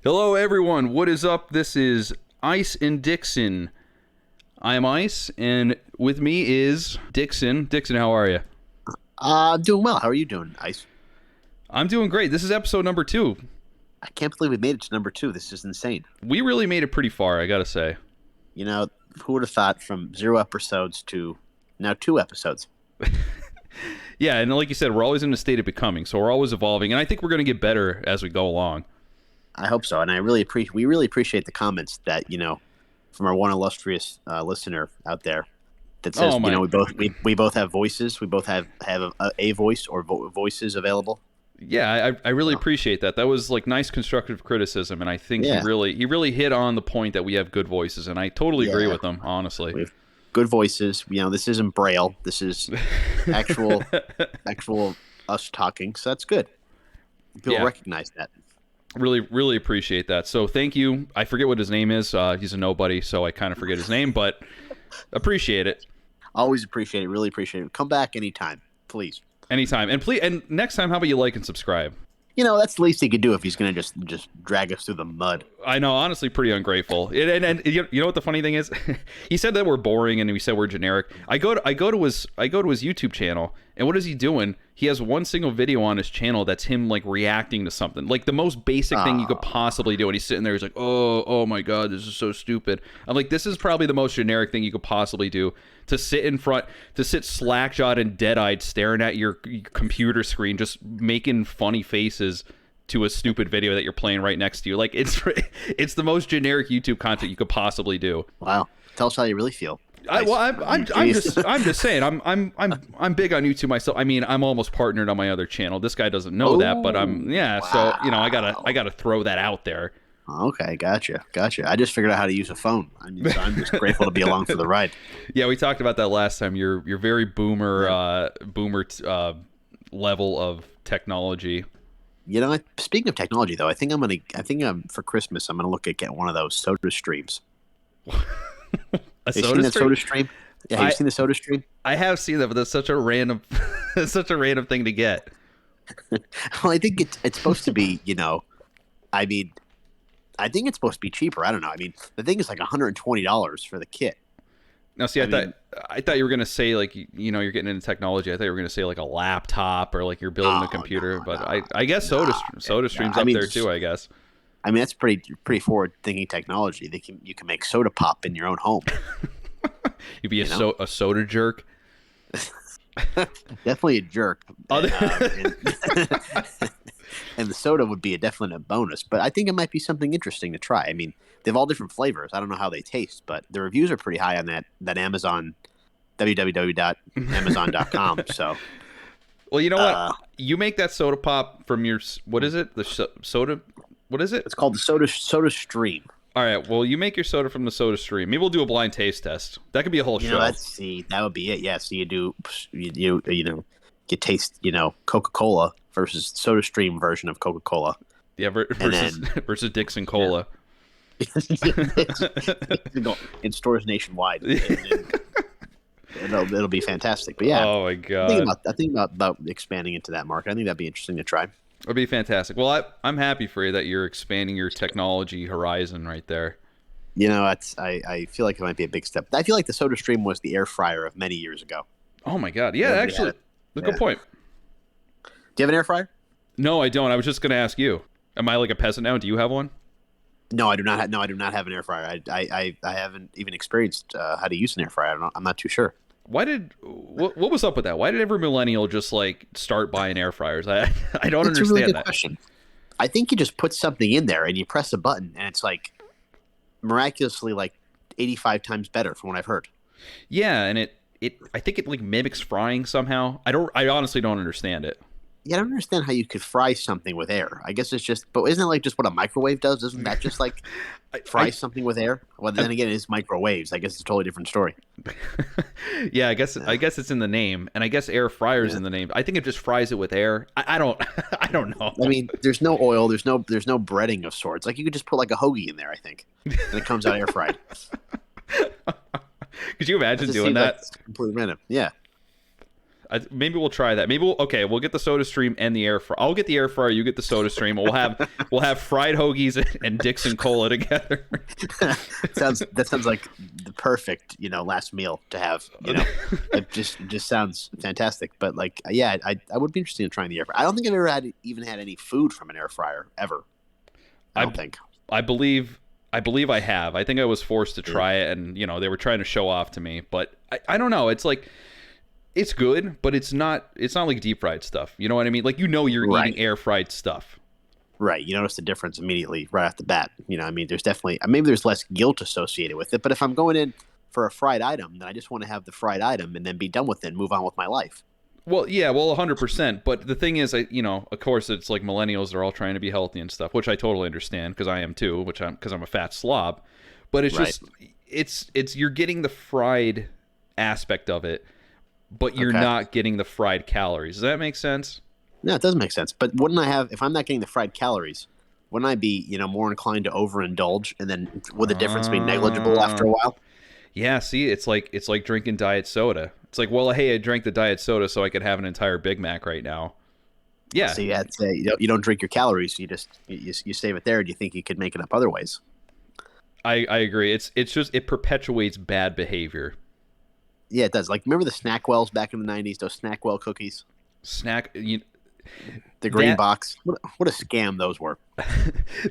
Hello, everyone. What is up? This is Ice and Dixon. I am Ice, and with me is Dixon. Dixon, how are you? Doing well. How are you doing, Ice? I'm doing great. This is episode number 2. I can't believe we made it to number 2. This is insane. We really made it pretty far, I gotta say. You know, who would have thought from 0 episodes to now 2 episodes? Yeah, and like you said, we're always in a state of becoming, so we're always evolving, and I think we're going to get better as we go along. I hope so, and we really appreciate the comments that from our one illustrious listener out there that says we both have voices, we both have a voice or voices available. Yeah, I really appreciate that. That was like nice constructive criticism, and I think he really hit on the point that we have good voices, and I totally agree with him, honestly. We have good voices. This isn't Braille. This is actual us talking, so that's good. People recognize that. Really appreciate that. So thank you. I forget what his name is. He's a nobody, so I kind of forget his name, but appreciate it. Always appreciate it. Really appreciate it. Come back anytime, please. Anytime. And please, and next time, how about you like and subscribe? That's the least he could do if he's going to just drag us through the mud. I know, honestly, pretty ungrateful. And you know what the funny thing is? He said that we're boring and we said we're generic. I go to his YouTube channel, and what is he doing? He has one single video on his channel that's him like reacting to something, like the most basic thing you could possibly do. And he's sitting there, he's like, "Oh my god, this is so stupid." I'm like, this is probably the most generic thing you could possibly do. To sit slack-jawed and dead-eyed staring at your computer screen, just making funny faces to a stupid video that you're playing right next to you. Like, it's the most generic YouTube content you could possibly do. Wow. Tell us how you really feel. I'm just saying, I'm big on YouTube myself. I mean, I'm almost partnered on my other channel. This guy doesn't know that, but so I gotta throw that out there. Okay, gotcha. I just figured out how to use a phone. I'm just grateful to be along for the ride. Yeah, we talked about that last time. You're very boomer level of technology. Speaking of technology, though, I think for Christmas I'm gonna look at getting one of those Soda Streams. Have you seen that Soda Stream? Yeah, have you seen the Soda Stream? I have seen that, but that's such a random, thing to get. Well, I think it's supposed to be, I think it's supposed to be cheaper. I don't know. I mean, the thing is like $120 for the kit. Now, see, I thought you were gonna say like you're getting into technology. I thought you were gonna say like a laptop or like you're building a computer. I guess Soda Stream's up there too. I guess. I mean, that's pretty forward thinking technology. You can make soda pop in your own home. You'd be a soda jerk. Definitely a jerk. And the soda would be definitely a bonus, but I think it might be something interesting to try. I mean, they have all different flavors. I don't know how they taste, but the reviews are pretty high on that Amazon, www.amazon.com. So, well, you know what? You make that soda pop from your what is it? The soda. What is it? It's called the Soda Stream. All right. Well, you make your soda from the Soda Stream. Maybe we'll do a blind taste test. That could be a whole show. That would be it. Yeah. So you taste Coca-Cola versus Soda Stream version of Coca-Cola. Yeah, versus Dixon Cola. In stores nationwide. It'll be fantastic. But yeah. Oh my god. I think about expanding into that market. I think that'd be interesting to try. It'd be fantastic. Well, I'm happy for you that you're expanding your technology horizon right there. I feel like it might be a big step. I feel like the Soda Stream was the air fryer of many years ago. Oh my god. Yeah, actually. That's a good point. Do you have an air fryer? No, I don't. I was just going to ask you. Am I like a peasant now? Do you have one? No, I do not. I do not have an air fryer. I haven't even experienced how to use an air fryer. I'm not too sure. What was up with that? Why did every millennial just like start buying air fryers? I don't understand a really good that. Question. I think you just put something in there and you press a button and it's like miraculously like 85 times better from what I've heard. Yeah, and I think it like mimics frying somehow. I honestly don't understand it. Yeah, I don't understand how you could fry something with air. I guess it's just, but isn't it like just what a microwave does? Isn't that just like fry something with air? Well, then again, it's microwaves. I guess it's a totally different story. Yeah, I guess it's in the name, and I guess air fryer's in the name. I think it just fries it with air. I don't know. I mean, there's no oil. There's no breading of sorts. Like you could just put like a hoagie in there, I think, and it comes out air fried. Could you imagine doing that? Like completely random. Yeah. Maybe we'll try that. Maybe we'll get the Soda Stream and the air fryer. I'll get the air fryer. You get the Soda Stream. We'll have fried hoagies and Dixon cola together. That sounds like the perfect last meal to have. It just sounds fantastic. But like yeah, I would be interested in trying the air fryer. I don't think I've ever even had any food from an air fryer ever. I don't think. I believe I have. I think I was forced to try it, and they were trying to show off to me. But I don't know. It's like. It's good, but it's not like deep fried stuff. You know what I mean? Like you're eating air fried stuff. Right. You notice the difference immediately right off the bat. I mean, there's definitely maybe there's less guilt associated with it. But if I'm going in for a fried item, then I just want to have the fried item and then be done with it and move on with my life. Well, yeah, 100%. But the thing is, of course, it's like millennials are all trying to be healthy and stuff, which I totally understand because I am too, because I'm a fat slob. But it's just it's you're getting the fried aspect of it. But you're not getting the fried calories. Does that make sense? No, it does make sense. But wouldn't I have, if I'm not getting the fried calories, wouldn't I be, more inclined to overindulge? And then would the difference be negligible after a while? Yeah, see, it's like drinking diet soda. It's like, well, hey, I drank the diet soda so I could have an entire Big Mac right now. Yeah. So you don't drink your calories. You just you save it there. Do you think you could make it up other ways? I agree. It's just it perpetuates bad behavior. Yeah, it does. Like, remember the Snackwells back in the 90s, those Snackwell cookies? The green box. What a scam those were.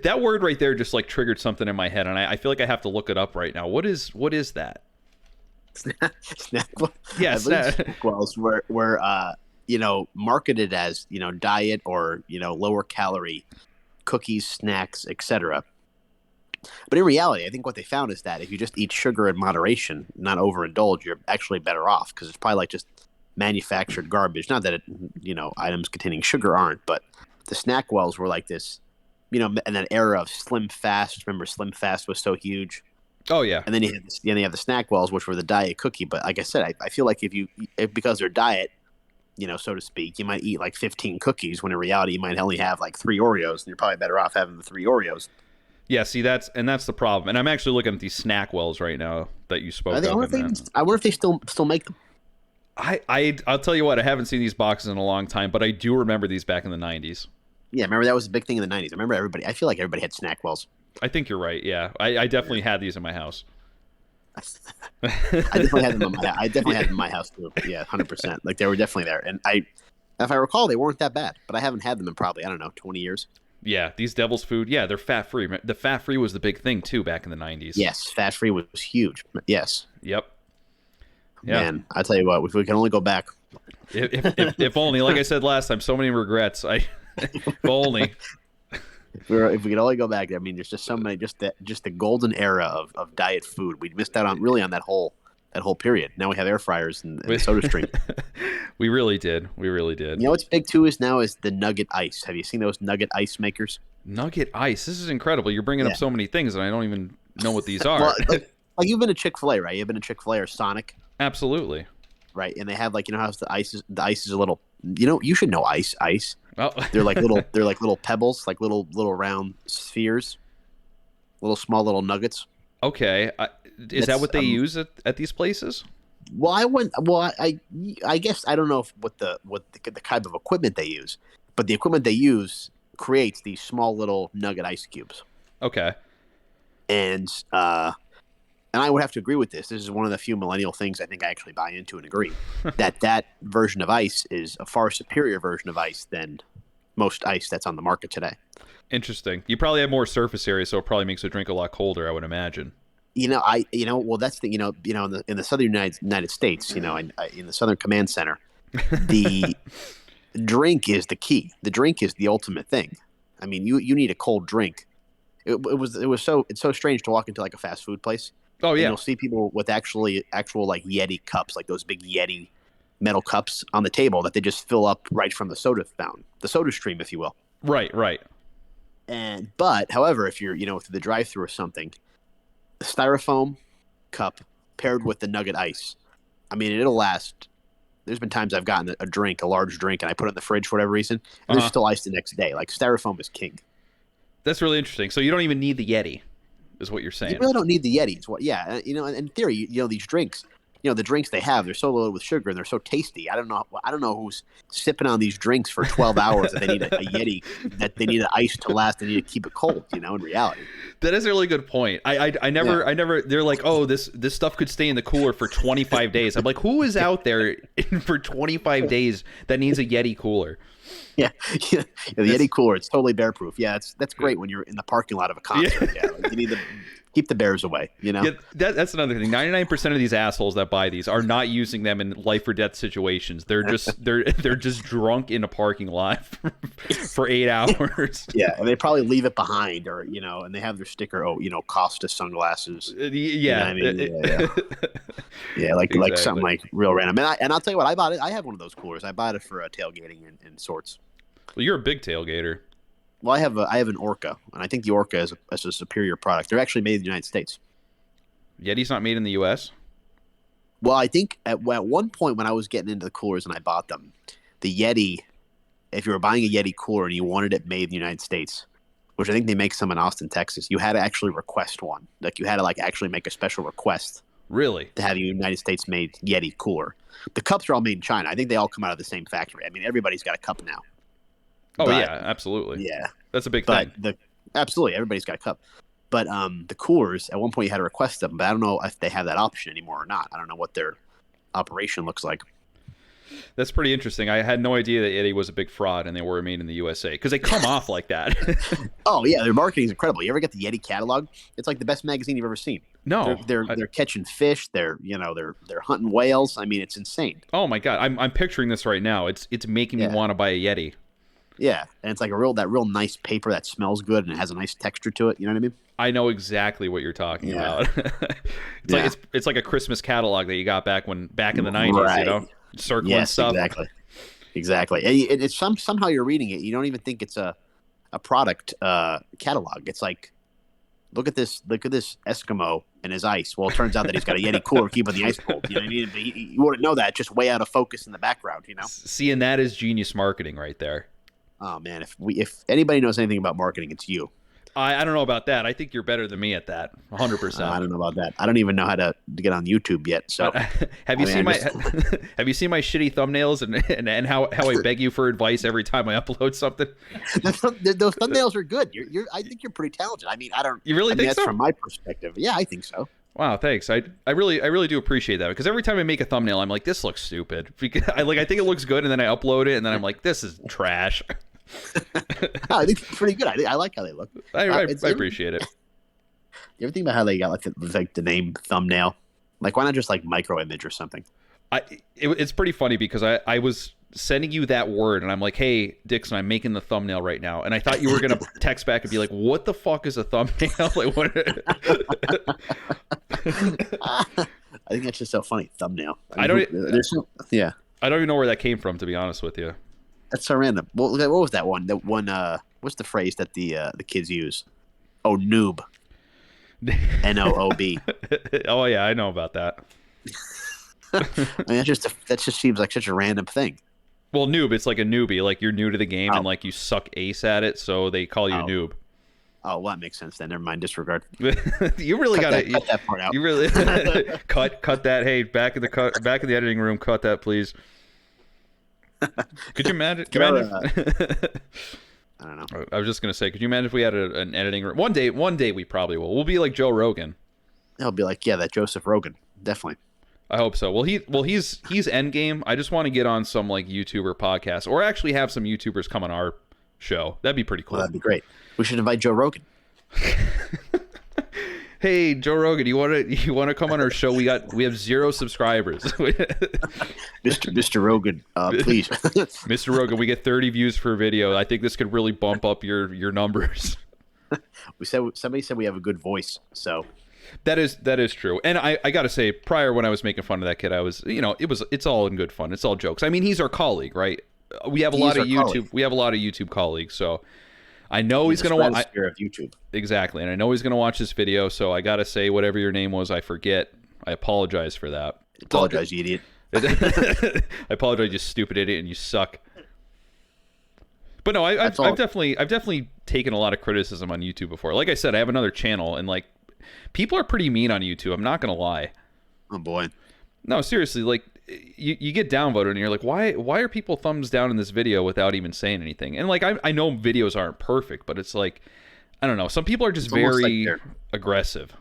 That word right there just like triggered something in my head, and I feel like I have to look it up right now. What is that? Snackwell? Yes. Snackwells were marketed as, diet or, lower calorie cookies, snacks, etc. But in reality, I think what they found is that if you just eat sugar in moderation, not overindulge, you're actually better off because it's probably like just manufactured garbage. Not that items containing sugar aren't, but the Snackwells were like this, in that era of Slim Fast. Remember, Slim Fast was so huge. Oh yeah. And then you have the Snackwells, which were the diet cookie. But like I said, I feel like because they're diet, so to speak, you might eat like 15 cookies when in reality you might only have like 3 Oreos, and you're probably better off having the 3 Oreos. Yeah, see, that's the problem. And I'm actually looking at these Snackwells right now that you spoke of. I wonder if they still make them. I'll tell you what, I haven't seen these boxes in a long time, but I do remember these back in the 90s. Yeah, remember that was a big thing in the 90s. I feel like everybody had Snackwells. I think you're right, yeah. I definitely had these in my house. I definitely had them in my house too. Yeah, 100%. Like they were definitely there. And if I recall, they weren't that bad, but I haven't had them in probably, 20 years. Yeah, these Devil's Food, yeah, they're fat-free. The fat-free was the big thing, too, back in the 90s. Yes, fat-free was huge. Yes. Yep. Yeah. Man, I tell you what, if we can only go back. If only, like I said last time, so many regrets. If only. If we could only go back, I mean, there's just so many, just the golden era of diet food. We missed out on that whole period. Now we have air fryers and Soda Stream. We really did. What's big too is the Nugget Ice. Have you seen those Nugget Ice makers? Nugget Ice. This is incredible. You're bringing up so many things, and I don't even know what these are. Well, like you've been to Chick-fil-A, right? You've been to Chick-fil-A or Sonic. Absolutely. Right, and they have how the ice is a little. You should know ice. Oh. They're like little pebbles, like little round spheres, small little nuggets. Okay. Is that what they use at these places? Well, I guess I don't know what the type of equipment they use, but the equipment they use creates these small little nugget ice cubes. Okay. And I would have to agree with this. This is one of the few millennial things I think I actually buy into and agree that version of ice is a far superior version of ice than most ice that's on the market today. Interesting. You probably have more surface area, so it probably makes the drink a lot colder, I would imagine. Well, that's the, in the southern United States, in the Southern Command Center, the drink is the key. The drink is the ultimate thing. I mean, you need a cold drink. It's so strange to walk into like a fast food place. Oh yeah. And you'll see people with actual like Yeti cups, like those big Yeti metal cups on the table that they just fill up right from the Soda Stream, if you will. Right. But however, if you're through the drive-thru or something, the styrofoam cup paired with the Nugget Ice, I mean, it'll last. There's been times I've gotten a large drink, and I put it in the fridge for whatever reason, and there's still ice the next day. Like, styrofoam is king. That's really interesting. So you don't even need the Yeti, is what you're saying. You really don't need the Yetis. In theory, these drinks, the drinks they have, they're so loaded with sugar and they're so tasty. I don't know who's sipping on these drinks for 12 hours that they need a Yeti, that they need an ice to last. They need to keep it cold. In reality, that is a really good point. I never. They're like, oh, this stuff could stay in the cooler for 25 days. I'm like, who is out there for 25 days that needs a Yeti cooler? Yeah, the Yeti cooler. It's totally bear proof. Yeah, that's great when you're in the parking lot of a concert. Yeah, you need to keep the bears away. Yeah, that's another thing. 99% of these assholes that buy these are not using them in life or death situations. They're just drunk in a parking lot for 8 hours. Yeah, and they probably leave it behind, or and they have their sticker. Oh, Costa sunglasses. Yeah, yeah, like something like real random. And I'll tell you what, I bought it. I have one of those coolers. I bought it for tailgating and sorts. Well, you're a big tailgater. Well, I have an Orca, and I think the Orca is a superior product. They're actually made in the United States. Yeti's not made in the U.S.? Well, I think at one point when I was getting into the coolers and I bought them, the Yeti, if you were buying a Yeti cooler and you wanted it made in the United States, which I think they make some in Austin, Texas, you had to actually request one. Like, you had to actually make a special request. Really? To have a United States made Yeti cooler. The cups are all made in China. I think they all come out of the same factory. I mean, everybody's got a cup now. Oh, yeah, absolutely. Yeah. That's a big thing. Absolutely, everybody's got a cup. But the coolers, at one point you had to request them, but I don't know if they have that option anymore or not. I don't know what their operation looks like. That's pretty interesting. I had no idea that Yeti was a big fraud and they were made in the USA, because they come off like that. Oh, yeah, their marketing is incredible. You ever get the Yeti catalog? It's like the best magazine you've ever seen. No. They're catching fish, they're hunting whales. I mean, it's insane. Oh my God. I'm picturing this right now. It's making me want to buy a Yeti. Yeah, and it's like that real nice paper that smells good and it has a nice texture to it. You know what I mean? I know exactly what you're talking about. It's like a Christmas catalog that you got back in the 90s, right. Circling stuff. Exactly. And it's somehow you're reading it, you don't even think it's a product catalog. It's like, look at this Eskimo and his ice. Well, it turns out that he's got a Yeti cooler keeping the ice cold. You know what I mean? You wouldn't know that, just way out of focus in the background. See, and that is genius marketing right there. Oh man, if anybody knows anything about marketing, it's you. I don't know about that. I think you're better than me at that. 100%. I don't know about that. I don't even know how to get on YouTube yet. So have you seen my shitty thumbnails and how I beg you for advice every time I upload something? Those thumbnails are good. I think you're pretty talented. I mean, I don't. You really think that's so? From my perspective, yeah, I think so. Wow, thanks. I really do appreciate that, because every time I make a thumbnail, I'm like, this looks stupid. Because I think it looks good, and then I upload it, and then I'm like, this is trash. I think it's pretty good. I like how they look. I appreciate it. You ever think about how they got the name thumbnail? Like, why not just micro image or something? It's pretty funny, because I was sending you that word and I'm like, hey Dixon, I'm making the thumbnail right now, and I thought you were gonna text back and be like, what the fuck is a thumbnail? What? I think that's just so funny. Thumbnail. I don't even know where that came from, to be honest with you. That's so random. What was that one? That one. What's the phrase that the kids use? Oh, noob. Noob. Oh yeah, I know about that. I mean, that just seems like such a random thing. Well, noob, it's like a newbie, like you're new to the game and you suck ace at it, so they call you noob. Oh, well, that makes sense then. Never mind. Disregard. You really got to cut that part out. You really cut that. Hey, back in the editing room, cut that, please. Could you imagine? I don't know. I was just gonna say, could you imagine if we had an editing room? One day we probably will. We'll be like Joe Rogan. It'll be like, that Joseph Rogan, definitely. I hope so. Well, he's endgame. I just want to get on some YouTuber podcast, or actually have some YouTubers come on our show. That'd be pretty cool. Well, that'd be great. We should invite Joe Rogan. Hey, Joe Rogan, you want to come on our show? We have 0 subscribers. Mr. Rogan, please. Mr. Rogan, we get 30 views per video. I think this could really bump up your numbers. Somebody said we have a good voice, so that is true. And I got to say, prior, when I was making fun of that kid, I was, it's all in good fun. It's all jokes. I mean, he's our colleague, right? We have a lot of YouTube colleagues, so I know he's going to watch YouTube. Exactly. And I know he's going to watch this video, so I got to say, whatever your name was, I forget. I apologize for that. Apologize, you idiot. I apologize, you stupid idiot, and you suck. But no, I've definitely taken a lot of criticism on YouTube before. Like I said, I have another channel, and people are pretty mean on YouTube. I'm not going to lie. Oh boy. No, seriously, like you get downvoted and you're like, why are people thumbs down in this video without even saying anything? And like I know videos aren't perfect, but it's like, I don't know. Some people are just very aggressive.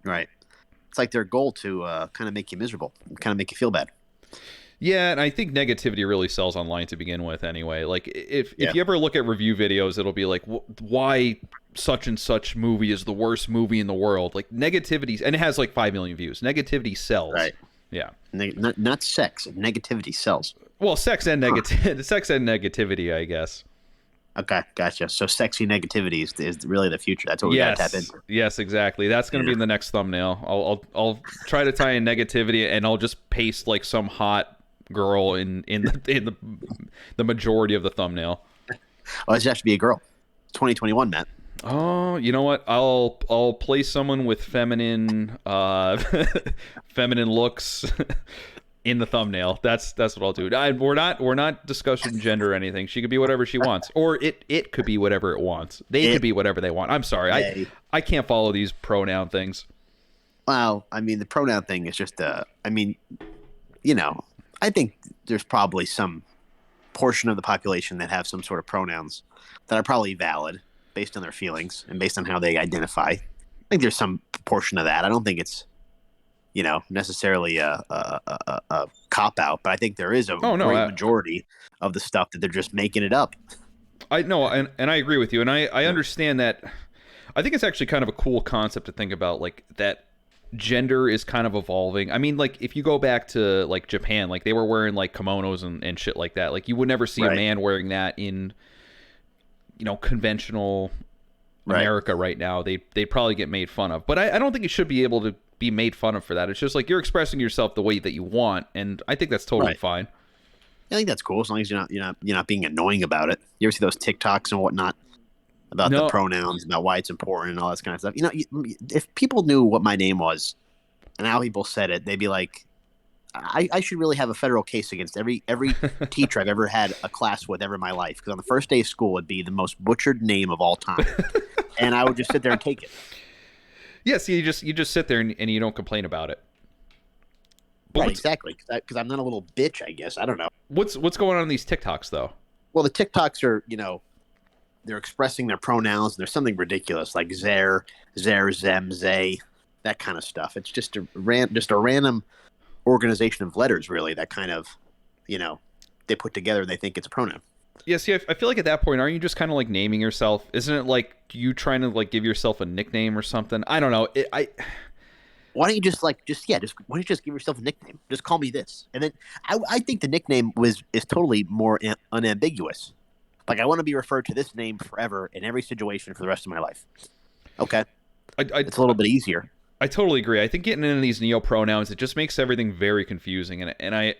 Right. It's like their goal to kind of make you miserable, kind of make you feel bad. Yeah, and I think negativity really sells online to begin with anyway. Like, if you ever look at review videos, it'll be like, why such and such movie is the worst movie in the world. Like, negativity, and it has like 5 million views. Negativity sells. Right. Yeah. Not sex. Negativity sells. Well, sex and negativity, I guess. Okay, gotcha. So sexy negativity is really the future. That's what we got to tap into. Yes, exactly. That's going to be in the next thumbnail. I'll try to tie in negativity, and I'll just paste like some hot girl in the majority of the thumbnail. Oh, it has to be a girl. It's 2021, Matt. Oh, you know what? I'll play someone with feminine feminine looks in the thumbnail. That's what I'll do. We're not discussing gender or anything. She could be whatever she wants, or it could be whatever it wants. They could be whatever they want. I'm sorry, I can't follow these pronoun things. Well, I mean, the pronoun thing is just I mean, I think there's probably some portion of the population that have some sort of pronouns that are probably valid based on their feelings and based on how they identify. I think there's some portion of that. I don't think it's, necessarily a cop out, but I think there is a great majority of the stuff that they're just making it up. I know, and I agree with you, and I understand that. I think it's actually kind of a cool concept to think about, like that gender is kind of evolving. I mean, like if you go back to like Japan, like they were wearing like kimonos and shit like that. Like you would never see a man wearing that in conventional America right now. They'd probably get made fun of. But I don't think you should be able to be made fun of for that. It's just like you're expressing yourself the way that you want, and I think that's totally fine. I think that's cool as long as you're not being annoying about it. You ever see those TikToks and whatnot about the pronouns, about why it's important and all that kind of stuff? If people knew what my name was and how people said it, they'd be like, I should really have a federal case against every teacher I've ever had a class with ever in my life, because on the first day of school it'd be the most butchered name of all time, and I would just sit there and take it. Yes, you just sit there and you don't complain about it. But right, exactly, because I'm not a little bitch, I guess. I don't know. What's going on in these TikToks though? Well, the TikToks are they're expressing their pronouns, and there's something ridiculous like zer, zem, zay, that kind of stuff. It's just a random organization of letters, really, that kind of, they put together and they think it's a pronoun. Yeah, see, I feel like at that point, aren't you just kind of like naming yourself? Isn't it like you trying to like give yourself a nickname or something? I don't know. Why don't you just why don't you just give yourself a nickname? Just call me this. And then I think the nickname is totally more unambiguous. Like, I want to be referred to this name forever in every situation for the rest of my life. Okay. It's a little bit easier. I totally agree. I think getting into these neopronouns, it just makes everything very confusing. And I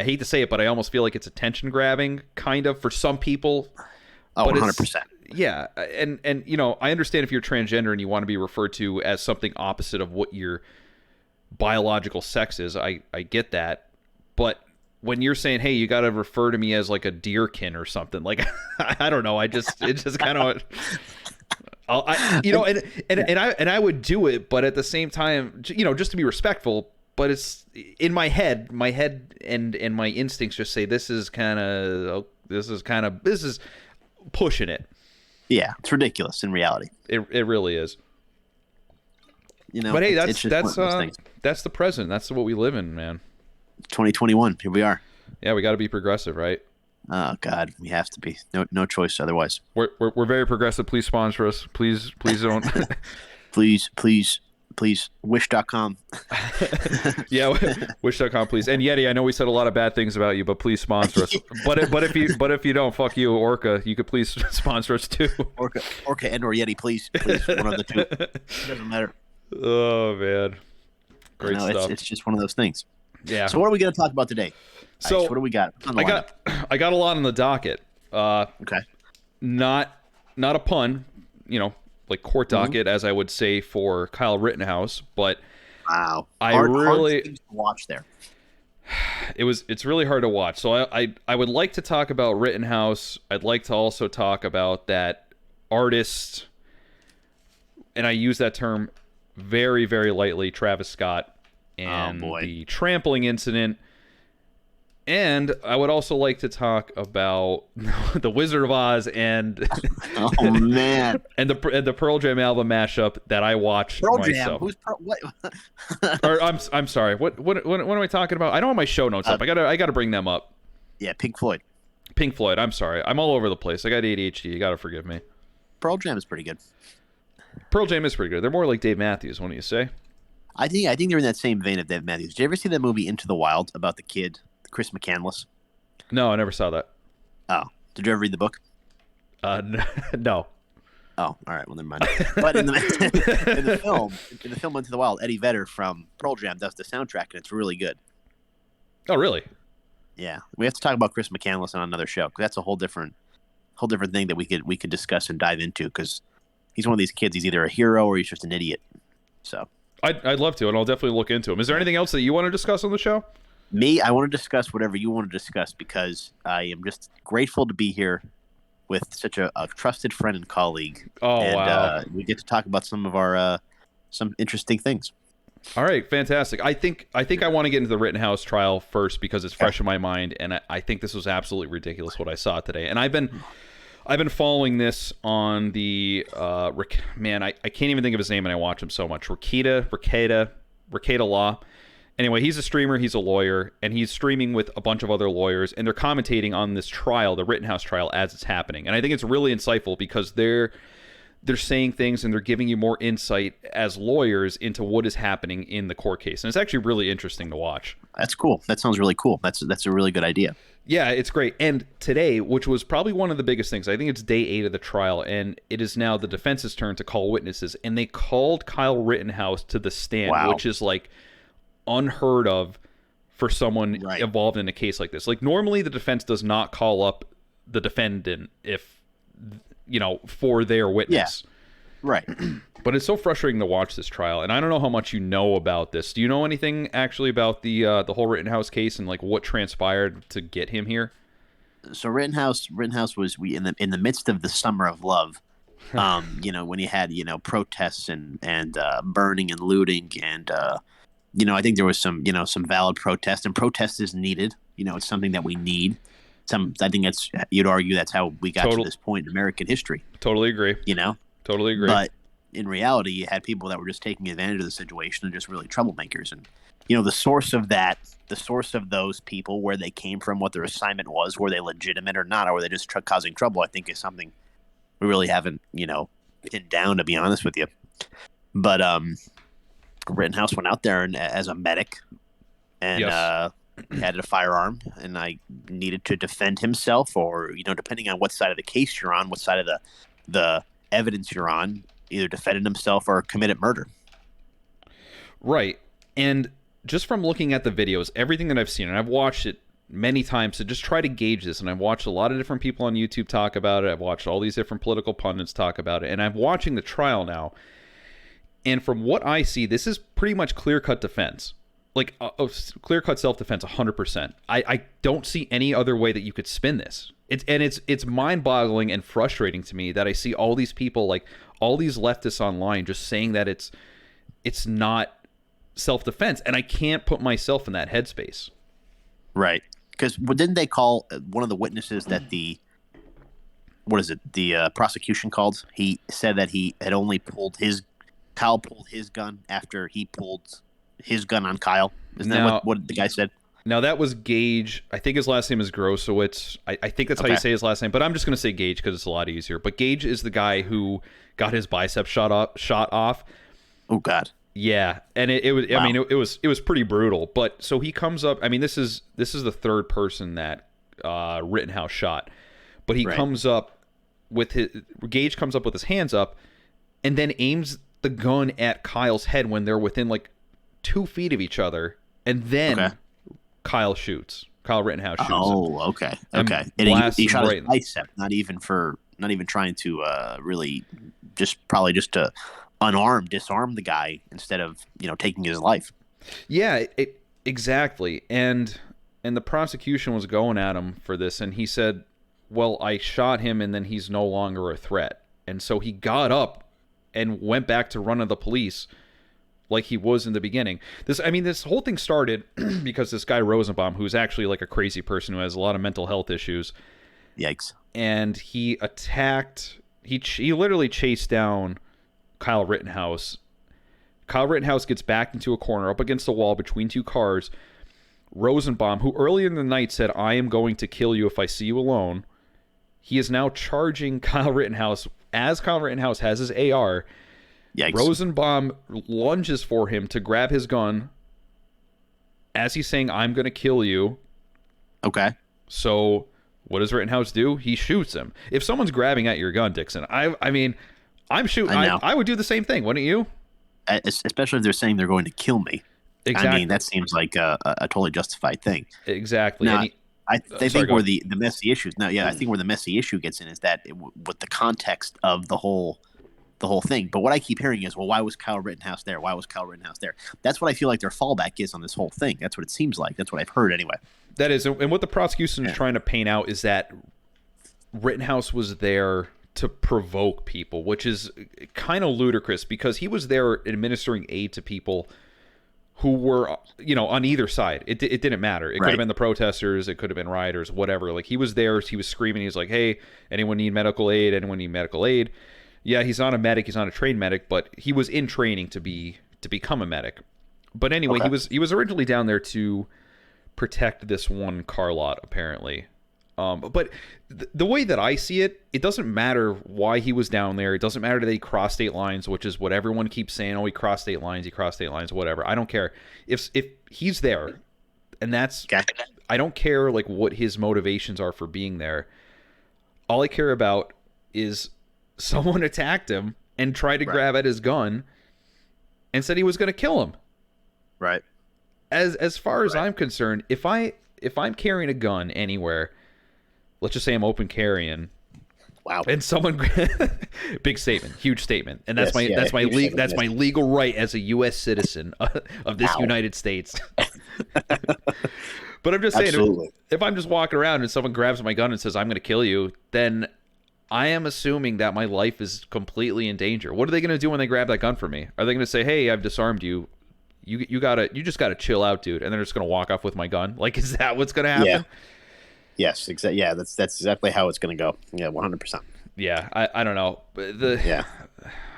hate to say it, but I almost feel like it's attention grabbing, kind of, for some people. Oh, 100%. Yeah. And I understand if you're transgender and you want to be referred to as something opposite of what your biological sex is. I get that. But when you're saying, hey, you got to refer to me as like a deerkin or something, like, I don't know. It just kind of... and I would do it, but at the same time, just to be respectful. But it's in my head and my instincts just say this is pushing it. Yeah, it's ridiculous in reality. It really is. But hey, that's the present. That's what we live in, man. 2021. Here we are. Yeah, we got to be progressive, right? Oh God, we have to be. No choice otherwise. We're very progressive. Please sponsor us. Please don't. please. Wish.com. Yeah, wish.com, please. And Yeti, I know we said a lot of bad things about you, but please sponsor us. But if you don't, fuck you, Orca. You could please sponsor us too. Orca and or Yeti, please, one of the two. It doesn't matter. Oh man, great stuff. It's just one of those things. Yeah. So what are we going to talk about today? So what do we got? I got a lot on the docket. Okay. Not a pun, like court docket, as I would say for Kyle Rittenhouse, but wow, hard things to watch there. It's really hard to watch. So I would like to talk about Rittenhouse. I'd like to also talk about that artist, and I use that term very, very lightly, Travis Scott. and the trampling incident. And I would also like to talk about the Wizard of Oz and oh man, and the Pearl Jam album mashup that I watched Pearl myself. Jam? Who's what? Or, I'm sorry. What am I talking about? I don't have my show notes up. I gotta bring them up. Yeah, Pink Floyd. Pink Floyd. I'm sorry. I'm all over the place. I got ADHD. You gotta forgive me. Pearl Jam is pretty good. Pearl Jam is pretty good. They're more like Dave Matthews, wouldn't you say? I think they're in that same vein of Dave Matthews. Did you ever see that movie Into the Wild about the kid, Chris McCandless? No, I never saw that. Oh, did you ever read the book? No. Oh, all right. Well, never mind. But in the film Into the Wild, Eddie Vedder from Pearl Jam does the soundtrack, and it's really good. Oh, really? Yeah, we have to talk about Chris McCandless on another show because that's a whole different thing that we could discuss and dive into because he's one of these kids. He's either a hero or he's just an idiot. So I'd love to, and I'll definitely look into him. Is there anything else that you want to discuss on the show? Me, I want to discuss whatever you want to discuss because I am just grateful to be here with such a trusted friend and colleague. Oh, and, wow. We get to talk about some of our some interesting things. All right, fantastic. I think I want to get into the Rittenhouse trial first because it's fresh in my mind, and I think this was absolutely ridiculous what I saw today. And I've been following this on the man. I can't even think of his name, and I watch him so much. Rekieta Law. Anyway, he's a streamer, he's a lawyer, and he's streaming with a bunch of other lawyers, and they're commentating on this trial, the Rittenhouse trial, as it's happening. And I think it's really insightful because they're saying things and they're giving you more insight as lawyers into what is happening in the court case. And it's actually really interesting to watch. That's cool. That sounds really cool. That's a really good idea. Yeah, it's great. And today, which was probably one of the biggest things, I think it's day 8 of the trial, and it is now the defense's turn to call witnesses. And they called Kyle Rittenhouse to the stand, which is like unheard of for someone involved in a case like this. Like normally the defense does not call up the defendant if for their witness. Yeah. Right. But it's so frustrating to watch this trial, and I don't know how much you know about this. Do you know anything actually about the whole Rittenhouse case and like what transpired to get him here? So Rittenhouse was in the midst of the summer of love. When you had protests and burning and looting and I think there was some valid protest, and protest is needed. It's something that we need. I think you'd argue that's how we got to this point in American history. Totally agree. Totally agree. But in reality, you had people that were just taking advantage of the situation and just really troublemakers. And the source of those people, where they came from, what their assignment was, were they legitimate or not, or were they just causing trouble, I think is something we really haven't pinned down, to be honest with you. But Rittenhouse went out there and as a medic and had a firearm, and I needed to defend himself, or depending on what side of the case you're on, what side of the evidence you're on, either defended himself or committed murder. Right. And just from looking at the videos, everything that I've seen, and I've watched it many times to just try to gauge this, and I've watched a lot of different people on YouTube talk about it. I've watched all these different political pundits talk about it, and I'm watching the trial now. And from what I see, this is pretty much clear-cut defense. Like, clear-cut self-defense, 100%. I don't see any other way that you could spin this. It's mind-boggling and frustrating to me that I see all these people, like all these leftists online, just saying that it's not self-defense, and I can't put myself in that headspace. Right. Because didn't they call one of the witnesses that the prosecution called? He said that he had only Kyle pulled his gun after he pulled his gun on Kyle. Isn't that what the guy said? Now, that was Gage. I think his last name is Grosowitz. I think that's how you say his last name, but I'm just going to say Gage because it's a lot easier. But Gage is the guy who got his bicep shot off. Oh, God. Yeah, and it was. Wow. I mean, it was pretty brutal. But so he comes up. I mean, this is the third person that Rittenhouse shot, but he comes up with Gage comes up with his hands up, and then aims the gun at Kyle's head when they're within like 2 feet of each other, and then Kyle Rittenhouse shoots him. Oh, okay. And he shot his bicep, not even trying to really just to disarm the guy instead of taking his life. Yeah, exactly. And the prosecution was going at him for this, and he said, "Well, I shot him, and then he's no longer a threat." And so he got up and went back to run to the police. like he was in the beginning. This whole thing started because this guy Rosenbaum, who's actually like a crazy person who has a lot of mental health issues. Yikes. And he literally chased down Kyle Rittenhouse. Kyle Rittenhouse gets backed into a corner up against the wall between two cars. Rosenbaum, who earlier in the night said, "I am going to kill you if I see you alone," he is now charging Kyle Rittenhouse as Kyle Rittenhouse has his AR. Yikes. Rosenbaum lunges for him to grab his gun as he's saying, "I'm going to kill you." Okay. So what does Rittenhouse do? He shoots him. If someone's grabbing at your gun, Dixon, I'm shooting. I would do the same thing, wouldn't you? Especially if they're saying they're going to kill me. Exactly. I mean, that seems like a totally justified thing. Exactly. Now, I think where the messy issues. Now, I think where the messy issue gets in is that with the context of the whole thing. But what I keep hearing is, well, why was Kyle Rittenhouse there? Why was Kyle Rittenhouse there? That's what I feel like their fallback is on this whole thing. That's what it seems like. That's what I've heard anyway. That is, and what the prosecution is trying to paint out is that Rittenhouse was there to provoke people, which is kind of ludicrous because he was there administering aid to people who were, on either side. It didn't matter. It could have been the protesters. It could have been rioters, whatever. Like, he was there. He was screaming. He was like, "Hey, anyone need medical aid? Anyone need medical aid?" Yeah, he's not a medic. He's not a trained medic, but he was in training to become a medic. But anyway, he was originally down there to protect this one car lot, apparently. But the way that I see it, it doesn't matter why he was down there. It doesn't matter that he crossed state lines, which is what everyone keeps saying. Oh, he crossed state lines. He crossed state lines. Whatever. I don't care if he's there, and that's. I don't care like what his motivations are for being there. All I care about is someone attacked him and tried to grab at his gun, and said he was going to kill him. Right. As far as I'm concerned, if I'm carrying a gun anywhere. Let's just say I'm open carrying. Wow. And someone big statement, huge statement. And that's my legal right as a US citizen of this United States. But I'm just saying if I'm just walking around and someone grabs my gun and says I'm going to kill you, then I am assuming that my life is completely in danger. What are they going to do when they grab that gun from me? Are they going to say, "Hey, I've disarmed you. You just got to chill out, dude." And they're just going to walk off with my gun? Like, is that what's going to happen? Yeah. Yes, exactly. Yeah, that's exactly how it's going to go. Yeah, 100%. Yeah, I don't know.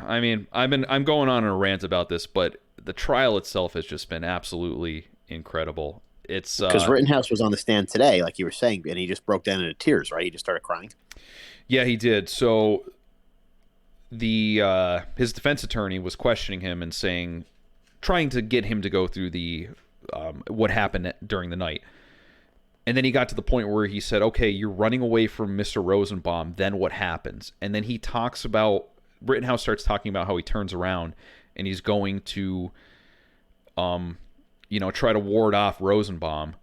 I mean, I'm going on a rant about this, but the trial itself has just been absolutely incredible. It's because Rittenhouse was on the stand today, like you were saying, and he just broke down into tears. Right? He just started crying. Yeah, he did. So his defense attorney was questioning him and trying to get him to go through the what happened during the night. And then he got to the point where he said, "Okay, you're running away from Mr. Rosenbaum. Then what happens?" And then Rittenhouse starts talking about how he turns around and he's going to, try to ward off Rosenbaum.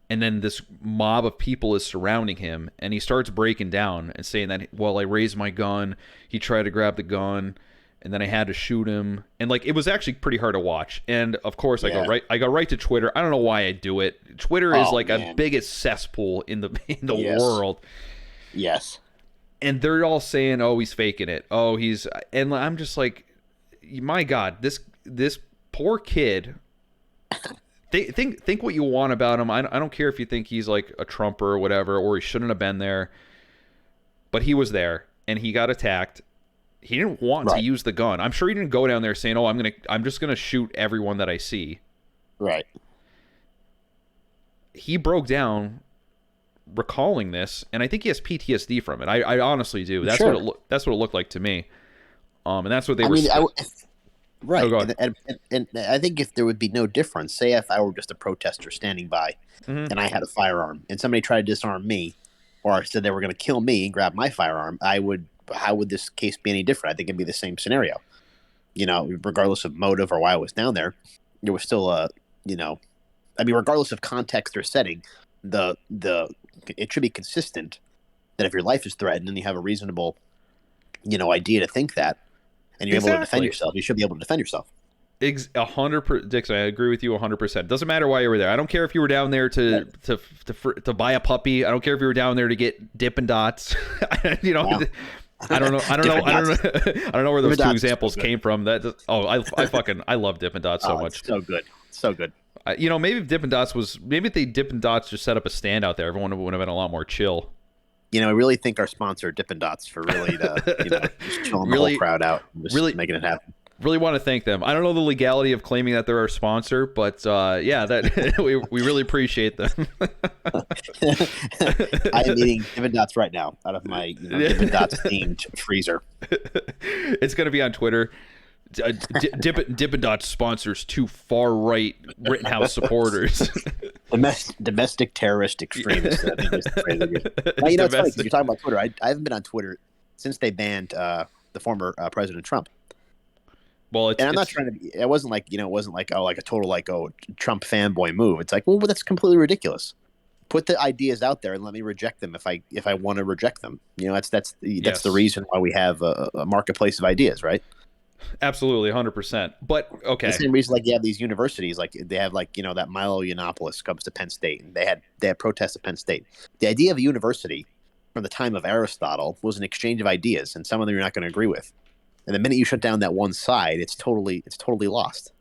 And then this mob of people is surrounding him, and he starts breaking down and saying that, "Well, I raised my gun. He tried to grab the gun, and then I had to shoot him." And like, it was actually pretty hard to watch. And of course, I go right to Twitter. I don't know why I do it. Twitter is a biggest cesspool in the world. Yes. And they're all saying, "Oh, he's faking it. Oh, and I'm just like, my God, this poor kid. Think what you want about him. I don't care if you think he's like a Trumper or whatever, or he shouldn't have been there. But he was there, and he got attacked. He didn't want to use the gun. I'm sure he didn't go down there saying, "Oh, I'm just gonna shoot everyone that I see." Right. He broke down recalling this, and I think he has PTSD from it. I honestly do. That's what it looked like to me. And that's what they were. Right. Oh, and I think if there would be no difference, say if I were just a protester standing by, and I had a firearm, and somebody tried to disarm me, or said they were going to kill me and grab my firearm, how would this case be any different? I think it'd be the same scenario. Regardless of motive or why I was down there, there was still regardless of context or setting, it should be consistent that if your life is threatened and you have a reasonable, idea to think that, and you're able to defend yourself, you should be able to defend yourself. 100%, Dixon. I agree with you 100%. Doesn't matter why you were there. I don't care if you were down there to buy a puppy. I don't care if you were down there to get Dippin' Dots. I don't know. I don't know. I don't know. I don't know where those two examples came from. I love Dippin' Dots so much. It's so good. So good. Maybe if Dippin' Dots just set up a stand out there, everyone would have been a lot more chill. I really think our sponsor, Dippin' Dots, for really just chilling the whole crowd out, and just making it happen. Really want to thank them. I don't know the legality of claiming that they're our sponsor, but that we really appreciate them. I am eating Dippin' Dots right now out of my Dippin' Dots themed freezer. It's going to be on Twitter. Dippin' Dots sponsors two far right Rittenhouse supporters. Domestic terrorist extremists. I think is the phrase. Now, it's funny because you're talking about Twitter. I haven't been on Twitter since they banned the former President Trump. Well, I'm not trying to be. It wasn't like a total Trump fanboy move. It's like, well, that's completely ridiculous. Put the ideas out there and let me reject them if I want to reject them. That's the reason why we have a marketplace of ideas, right? Absolutely, 100%. But okay, the same reason you have these universities, they have that Milo Yiannopoulos comes to Penn State, and they had protests at Penn State. The idea of a university from the time of Aristotle was an exchange of ideas, and some of them you're not going to agree with. And the minute you shut down that one side, it's totally lost.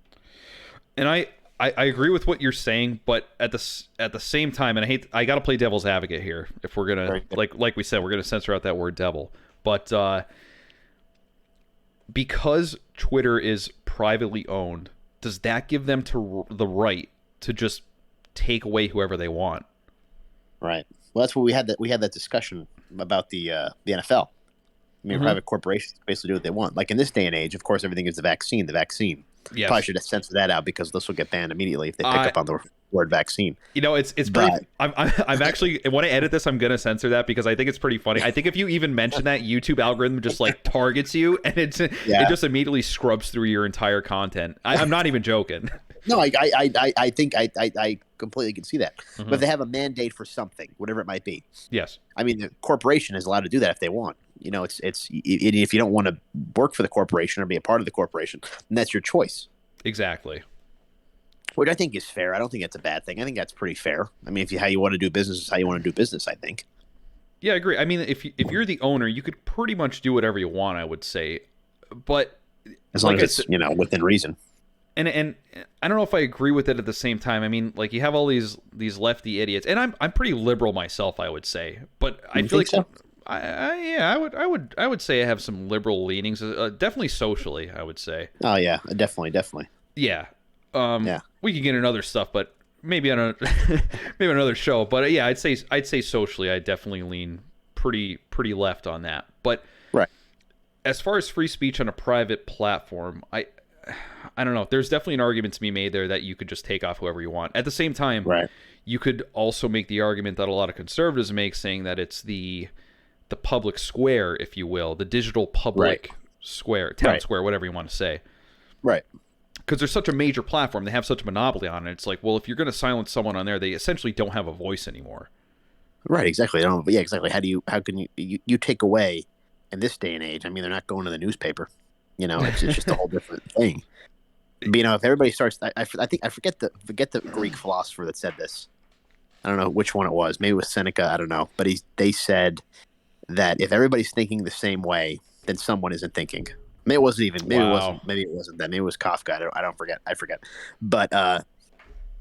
And I agree with what you're saying, but at the same time, and I got to play devil's advocate here. If we're gonna like we said, we're gonna censor out that word devil, but because Twitter is privately owned, does that give them the right to just take away whoever they want? Right. Well, that's what we had that discussion about the NFL. I mean, private corporations basically do what they want. Like in this day and age, of course, everything is the vaccine. Yes. Probably should have censored that out because this will get banned immediately if they pick up on the word vaccine. It's pretty. I'm actually, when I edit this, I'm gonna censor that because I think it's pretty funny. I think if you even mention that, YouTube algorithm just targets you and it just immediately scrubs through your entire content. I'm not even joking. No, I think I completely can see that. Mm-hmm. But if they have a mandate for something, whatever it might be. Yes. I mean, the corporation is allowed to do that if they want. If you don't want to work for the corporation or be a part of the corporation, then that's your choice. Exactly. Which I think is fair. I don't think that's a bad thing. I think that's pretty fair. I mean, how you want to do business is how you want to do business, I think. Yeah, I agree. I mean, if you're the owner, you could pretty much do whatever you want, I would say. But as long as it's, within reason. And I don't know if I agree with it at the same time. I mean, you have all these lefty idiots, and I'm pretty liberal myself, I would say. But I feel like so? I would say I have some liberal leanings, definitely socially, I would say. Oh yeah, definitely. Yeah. We could get into other stuff, but maybe on another show. But yeah, I'd say socially, I definitely lean pretty left on that. But right. As far as free speech on a private platform, I don't know. There's definitely an argument to be made there that you could just take off whoever you want. At the same time, right. You could also make the argument that a lot of conservatives make, saying that it's the public square, if you will, the digital public square, town square, whatever you want to say. Right. Because there's such a major platform, they have such a monopoly on it. It's like, well, if you're going to silence someone on there, they essentially don't have a voice anymore. Right. Exactly. Yeah. Exactly. How can you take away in this day and age? I mean, they're not going to the newspaper. It's just a whole different thing. But, if everybody starts, I forget the Greek philosopher that said this. I don't know which one it was. Maybe it was Seneca. I don't know. But they said that if everybody's thinking the same way, then someone isn't thinking. Maybe it wasn't even. Maybe it wasn't. Maybe it wasn't that. Maybe it was Kafka. I don't forget. I forget. But and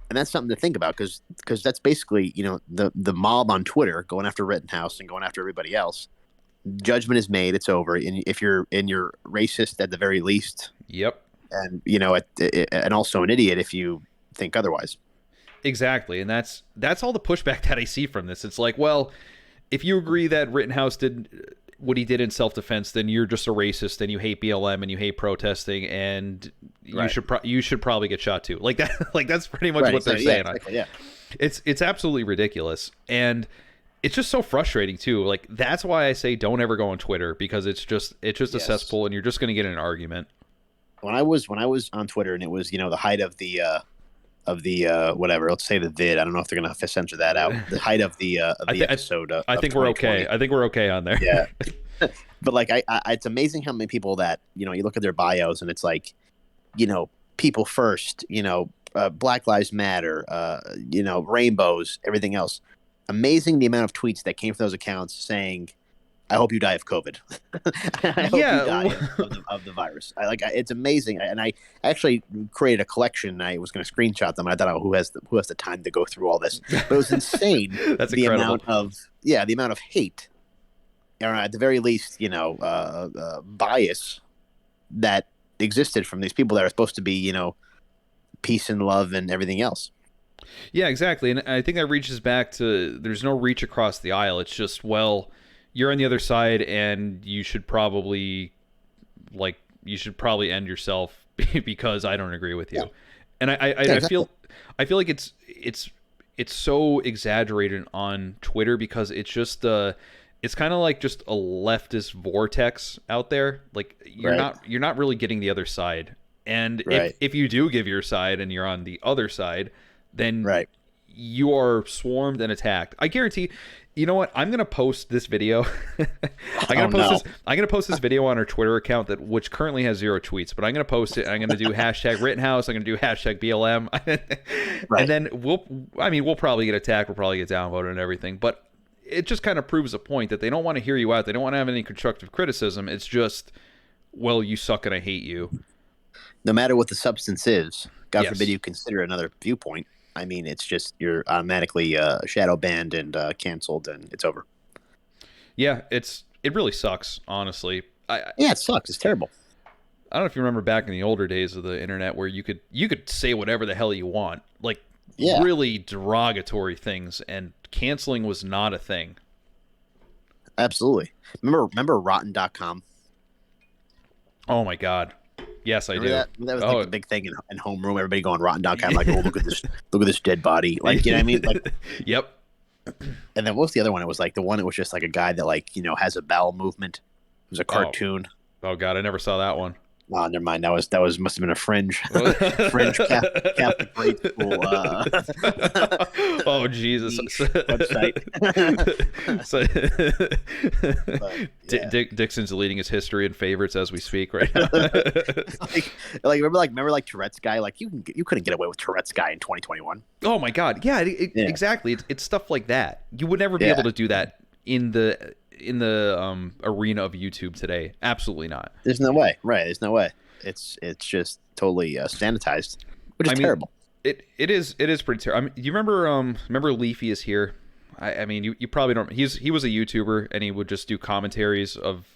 that's something to think about because that's basically the mob on Twitter going after Rittenhouse and going after everybody else. Judgment is made. It's over. And if you're racist at the very least. Yep. And and also an idiot if you think otherwise. Exactly, and that's all the pushback that I see from this. It's like, well, if you agree that Rittenhouse did what he did in self-defense, then you're just a racist and you hate BLM and you hate protesting, and you should probably get shot too. Like that. Like that's pretty much what they're saying. Exactly, yeah. It's absolutely ridiculous, and it's just so frustrating too. Like that's why I say don't ever go on Twitter because it's just a cesspool, and you're just going to get in an argument. When I was on Twitter and it was the height of the whatever, let's say the vid. I don't know if they're gonna have to censor that out. The height of the episode. I think we're okay. I think we're okay on there. Yeah, but it's amazing how many people that you look at their bios and it's like, people first. Black Lives Matter. Rainbows. Everything else. Amazing the amount of tweets that came from those accounts saying, I hope you die of COVID. I hope you die Yeah. of the virus. It's amazing, and I actually created a collection. And I was going to screenshot them. And I thought, oh, who has the time to go through all this? But it was insane. That's the incredible. the amount of hate, or at the very least, bias that existed from these people that are supposed to be, peace and love and everything else. Yeah, exactly. And I think that reaches back to there's no reach across the aisle. It's just, well, you're on the other side and you should probably end yourself because I don't agree with you. Yeah. And Exactly. I feel like it's so exaggerated on Twitter because it's just it's kind of like just a leftist vortex out there. Like you're not really getting the other side. And if you do give your side and you're on the other side, then you are swarmed and attacked. I guarantee. You know what? I'm gonna post this video. I'm gonna post this video on our Twitter account which currently has 0 tweets, but I'm gonna post it. I'm gonna do hashtag Rittenhouse. I'm gonna do hashtag BLM, and then we'll probably get attacked. We'll probably get downvoted and everything. But it just kind of proves a point that they don't want to hear you out. They don't want to have any constructive criticism. It's just, well, you suck and I hate you. No matter what the substance is, God forbid you consider another viewpoint. I mean, it's just you're automatically shadow banned and canceled, and it's over. Yeah, it really sucks, honestly. It sucks. It's terrible. I don't know if you remember back in the older days of the internet where you could say whatever the hell you want, like really derogatory things, and canceling was not a thing. Absolutely. Remember Rotten.com? Oh my God. Yes, I do. That was like a big thing in homeroom. Everybody going Rotten.com, like, oh, look at this dead body. Like, you know what I mean? Like, yep. And then what was the other one? It was like the one that was just like a guy that has a bowel movement. It was a cartoon. Oh God, I never saw that one. Oh, never mind. That was must have been a fringe Catholic grade school. Oh Jesus! Website. Dixon's deleting his history and favorites as we speak right now. remember Tourette's guy. Like you couldn't get away with Tourette's guy in 2021. Oh my God! Yeah, exactly. It's stuff like that. You would never be able to do that in the arena of YouTube today. Absolutely not. There's no way. Right. There's no way. It's just totally sanitized, which is terrible. It is pretty terrible. I mean, you remember Leafy is here. I mean, you probably don't. He was a YouTuber and he would just do commentaries of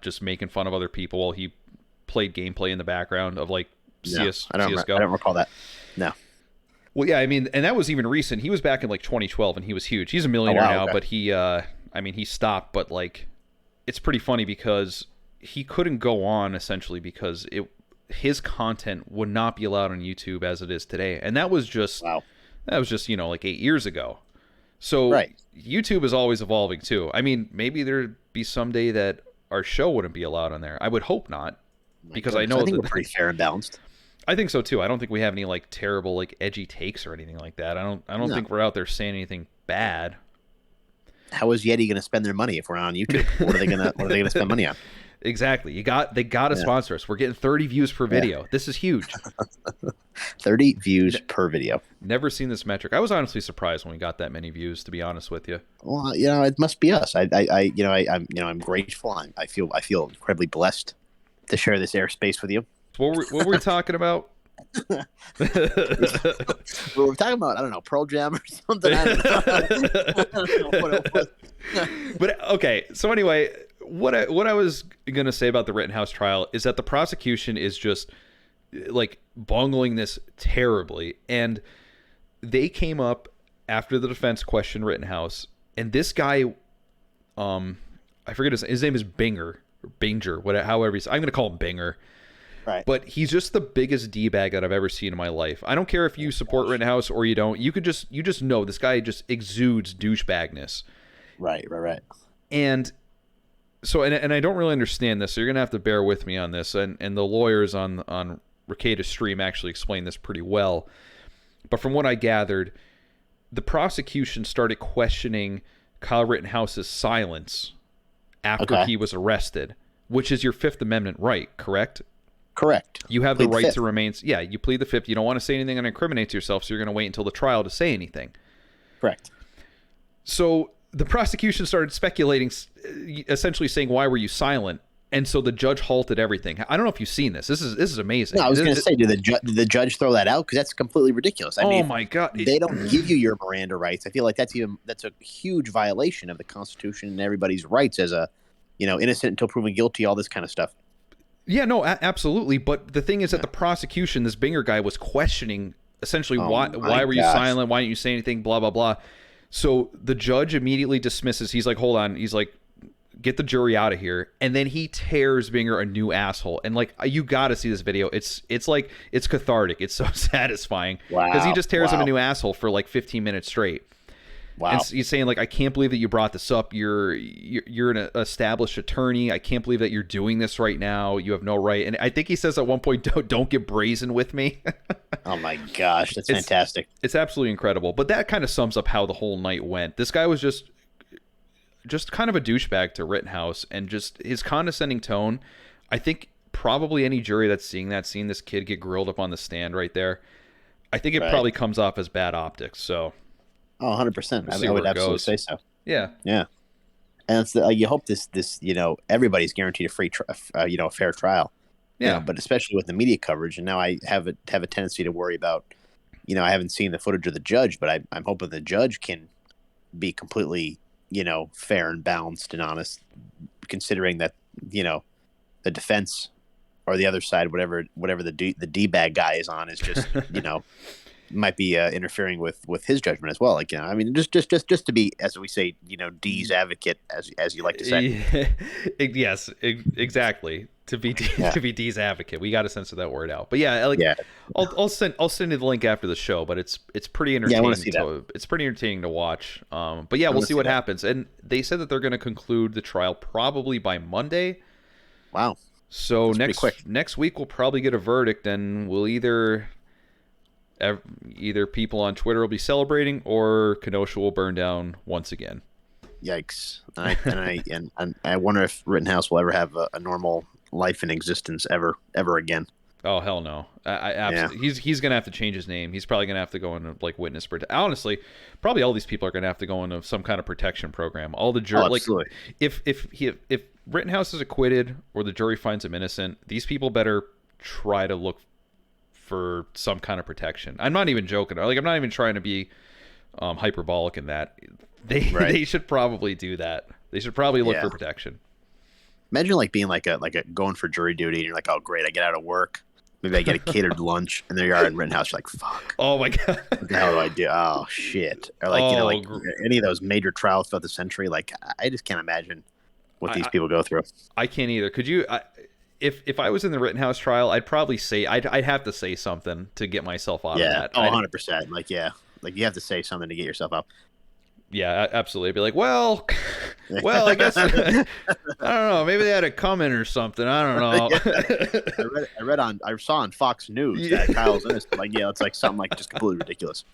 just making fun of other people while he played gameplay in the background of like CSGO. I don't recall that. No. Well, yeah, I mean, and that was even recent. He was back in like 2012 and he was huge. He's a millionaire now, but he stopped, but like it's pretty funny because he couldn't go on essentially because his content would not be allowed on YouTube as it is today. And that was just like 8 years ago. So YouTube is always evolving too. I mean, maybe there'd be someday that our show wouldn't be allowed on there. I would hope not, because I think we're pretty fair and balanced. I think so too. I don't think we have any like terrible like edgy takes or anything like that. I don't think we're out there saying anything bad. How is Yeti going to spend their money if we're not on YouTube? What are they going to spend money on? Exactly. They got to sponsor us. We're getting 30 views per video. This is huge. 30 views per video. Never seen this metric. I was honestly surprised when we got that many views, to be honest with you. Well, it must be us. I'm grateful. I feel incredibly blessed to share this airspace with you. What were we talking about? Well, we're talking about, I don't know, Pearl Jam or something. I don't know what it was. But okay, so anyway, what I was gonna say about the Rittenhouse trial is that the prosecution is just like bungling this terribly, and they came up after the defense questioned Rittenhouse, and this guy, I forget his name is Binger, however I'm gonna call him Binger. Right. But he's just the biggest D-bag that I've ever seen in my life. I don't care if you support Rittenhouse or you don't. You just know this guy just exudes douchebagness. Right. And so, and I don't really understand this, so you're going to have to bear with me on this. And the lawyers on Ricada's stream actually explained this pretty well. But from what I gathered, the prosecution started questioning Kyle Rittenhouse's silence after he was arrested, which is your Fifth Amendment right, correct? Correct. You have the right to remain. Yeah, you plead the Fifth. You don't want to say anything that incriminates yourself, so you're going to wait until the trial to say anything. Correct. So the prosecution started speculating, essentially saying, "Why were you silent?" And so the judge halted everything. I don't know if you've seen this. This is amazing. No, I was going to say, did the judge throw that out? Because that's completely ridiculous. I mean, my God, they don't give you your Miranda rights. I feel like that's a huge violation of the Constitution and everybody's rights as a, innocent until proven guilty. All this kind of stuff. Yeah, no, absolutely. But the thing is that the prosecution, this Binger guy, was questioning essentially why were you silent? Why didn't you say anything? Blah blah blah. So the judge immediately dismisses. He's like, hold on. He's like, get the jury out of here. And then he tears Binger a new asshole. And like, you got to see this video. It's cathartic. It's so satisfying. Wow. Because he just tears him a new asshole for like 15 minutes straight. Wow. And he's saying like, I can't believe that you brought this up. You're an established attorney. I can't believe that you're doing this right now. You have no right. And I think he says at one point, don't get brazen with me. Oh my gosh, that's fantastic. It's absolutely incredible. But that kind of sums up how the whole night went. This guy was just kind of a douchebag to Rittenhouse, and just his condescending tone. I think probably any jury that's seeing this kid get grilled up on the stand right there, I think it probably comes off as bad optics. So, 100%. I would absolutely say so. Yeah. And it's you hope this everybody's guaranteed a fair trial. Yeah. But especially with the media coverage, and now I have a tendency to worry about. I haven't seen the footage of the judge, but I'm hoping the judge can be completely fair and balanced and honest, considering that, the defense or the other side, whatever the D-bag guy is on, is just, might be interfering with his judgment as well. Like, I mean, just to be, as we say, D's advocate, as you like to say. Yes, exactly. To be D's advocate, we got to censor that word out. But I'll send you the link after the show. But it's pretty entertaining. I want to see that. It's pretty entertaining to watch. But yeah, we'll see what happens. And they said that they're going to conclude the trial probably by Monday. Wow. So next week we'll probably get a verdict, and we'll either people on Twitter will be celebrating, or Kenosha will burn down once again. Yikes! And I wonder if Rittenhouse will ever have a normal life in existence ever again. Oh hell no! I absolutely. He's gonna have to change his name. He's probably gonna have to go into like witness protection. Honestly, probably all these people are gonna have to go into some kind of protection program. All the jury, if Rittenhouse is acquitted or the jury finds him innocent, these people better try to look for some kind of protection. I'm not even joking. Like, I'm not even trying to be hyperbolic in that. They should probably do that. They should probably look for protection. Imagine like being like a going for jury duty, and you're like, oh great, I get out of work, maybe I get a catered lunch, and there you are in Rittenhouse. You're like, fuck. Oh my god. What the hell do I do? Oh shit. Or like any of those major trials throughout the century. Like, I just can't imagine what these people go through. I can't either. Could you? If I was in the Rittenhouse trial, I'd probably say I'd have to say something to get myself out of that. Oh, 100%. Like you have to say something to get yourself out. Yeah, absolutely. I'd be like, well, I guess I don't know. Maybe they had a comment or something. I don't know. I saw on Fox News that Kyle's innocent. Like, it's like something like just completely ridiculous.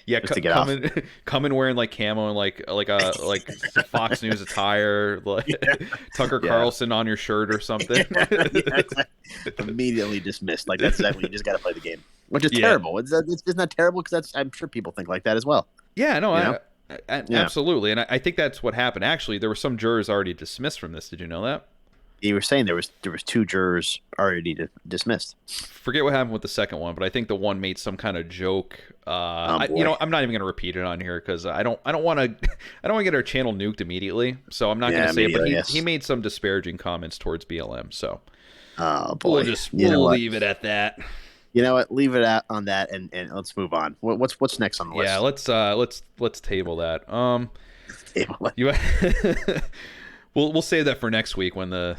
Yeah, come in wearing like camo and like Fox News attire, like Tucker Carlson on your shirt or something. Immediately dismissed. Like that's when you just got to play the game, which is terrible. It's not terrible because I'm sure people think like that as well. Yeah, no, absolutely, and I think that's what happened. Actually, there were some jurors already dismissed from this. Did you know that? You were saying there was 2 jurors already dismissed. Forget what happened with the second one, but I think the one made some kind of joke. I'm not even going to repeat it on here because I don't want to get our channel nuked immediately. So I'm not going to say it. But he made some disparaging comments towards BLM. So we'll leave it at that. You know what? Leave it out on that, and let's move on. What's next on the list? Yeah, let's table that. We'll save that for next week when the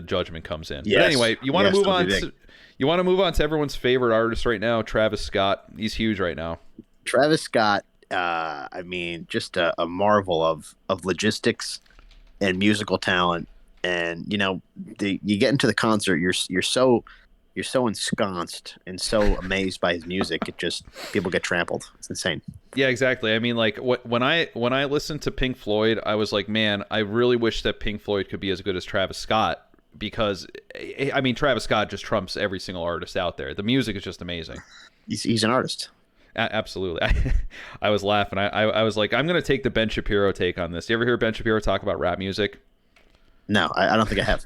judgment comes in. Yes. But anyway, you want to move on. You want to move on to everyone's favorite artist right now, Travis Scott. He's huge right now. Travis Scott. I mean, just a marvel of logistics and musical talent. And you get into the concert, you're so ensconced and so amazed by his music, people get trampled. It's insane. Yeah, exactly. I mean, like when I listened to Pink Floyd, I was like, man, I really wish that Pink Floyd could be as good as Travis Scott, because I mean, Travis Scott just trumps every single artist out there. The music is just amazing. He's an artist. Absolutely. I was laughing. I was like, I'm gonna take the Ben Shapiro take on this. You ever hear Ben Shapiro talk about rap music? No, I don't think I have.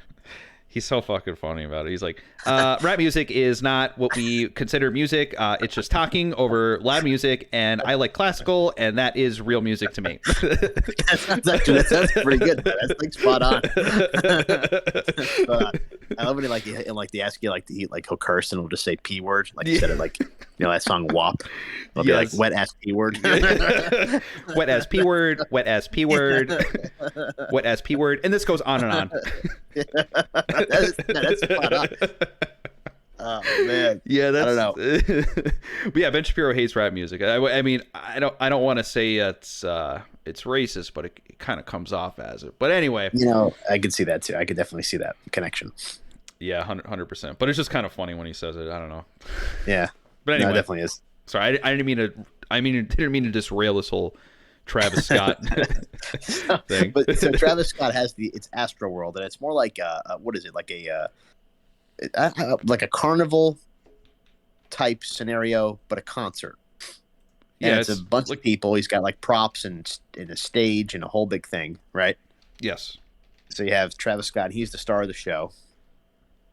He's so fucking funny about it. He's like, rap music is not what we consider music. It's just talking over loud music, and I like classical, and that is real music to me. that sounds pretty good. That's like spot on. I love when they ask you like to eat, like he'll curse and we'll just say P word, like you said it, like that song WAP. It'll be like wet ass P word. Wet ass P word, wet ass P word, wet ass P word, and this goes on and on. That's spot on. Oh man, yeah, that's, I don't know. But yeah, Ben Shapiro hates rap music. I mean, I don't want to say it's racist, but it kind of comes off as it. But anyway, I could see that too. I could definitely see that connection. Yeah, 100%. But it's just kind of funny when he says it. I don't know. Yeah, but anyway, it definitely is. Sorry, I didn't mean to. Didn't mean to disrail this whole Travis Scott thing. But so Travis Scott has it's Astroworld, and it's more like what is it, like a carnival type scenario, but a concert. And yeah, it's a bunch of people. He's got like props and a stage and a whole big thing, right? Yes. So you have Travis Scott. He's the star of the show,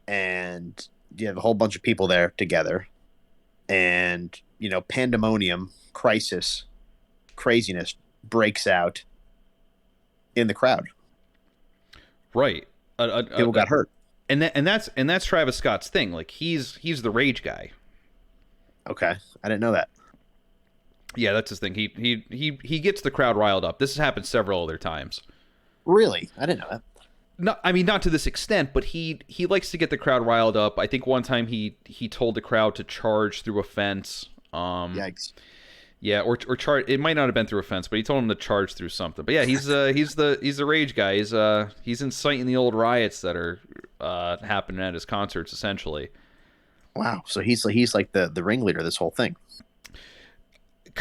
and you have a whole bunch of people there together, and pandemonium, crisis, craziness breaks out in the crowd. Right. People got hurt. And that's Travis Scott's thing. Like he's the rage guy. Okay, I didn't know that. Yeah, that's his thing. He gets the crowd riled up. This has happened several other times. Really? I didn't know that. Not to this extent, but he likes to get the crowd riled up. I think one time he told the crowd to charge through a fence. Yikes. Yeah, or charge. It might not have been through a fence, but he told him to charge through something. But yeah, he's the rage guy. He's inciting the old riots that are happening at his concerts, essentially. Wow. So he's like the ringleader of this whole thing.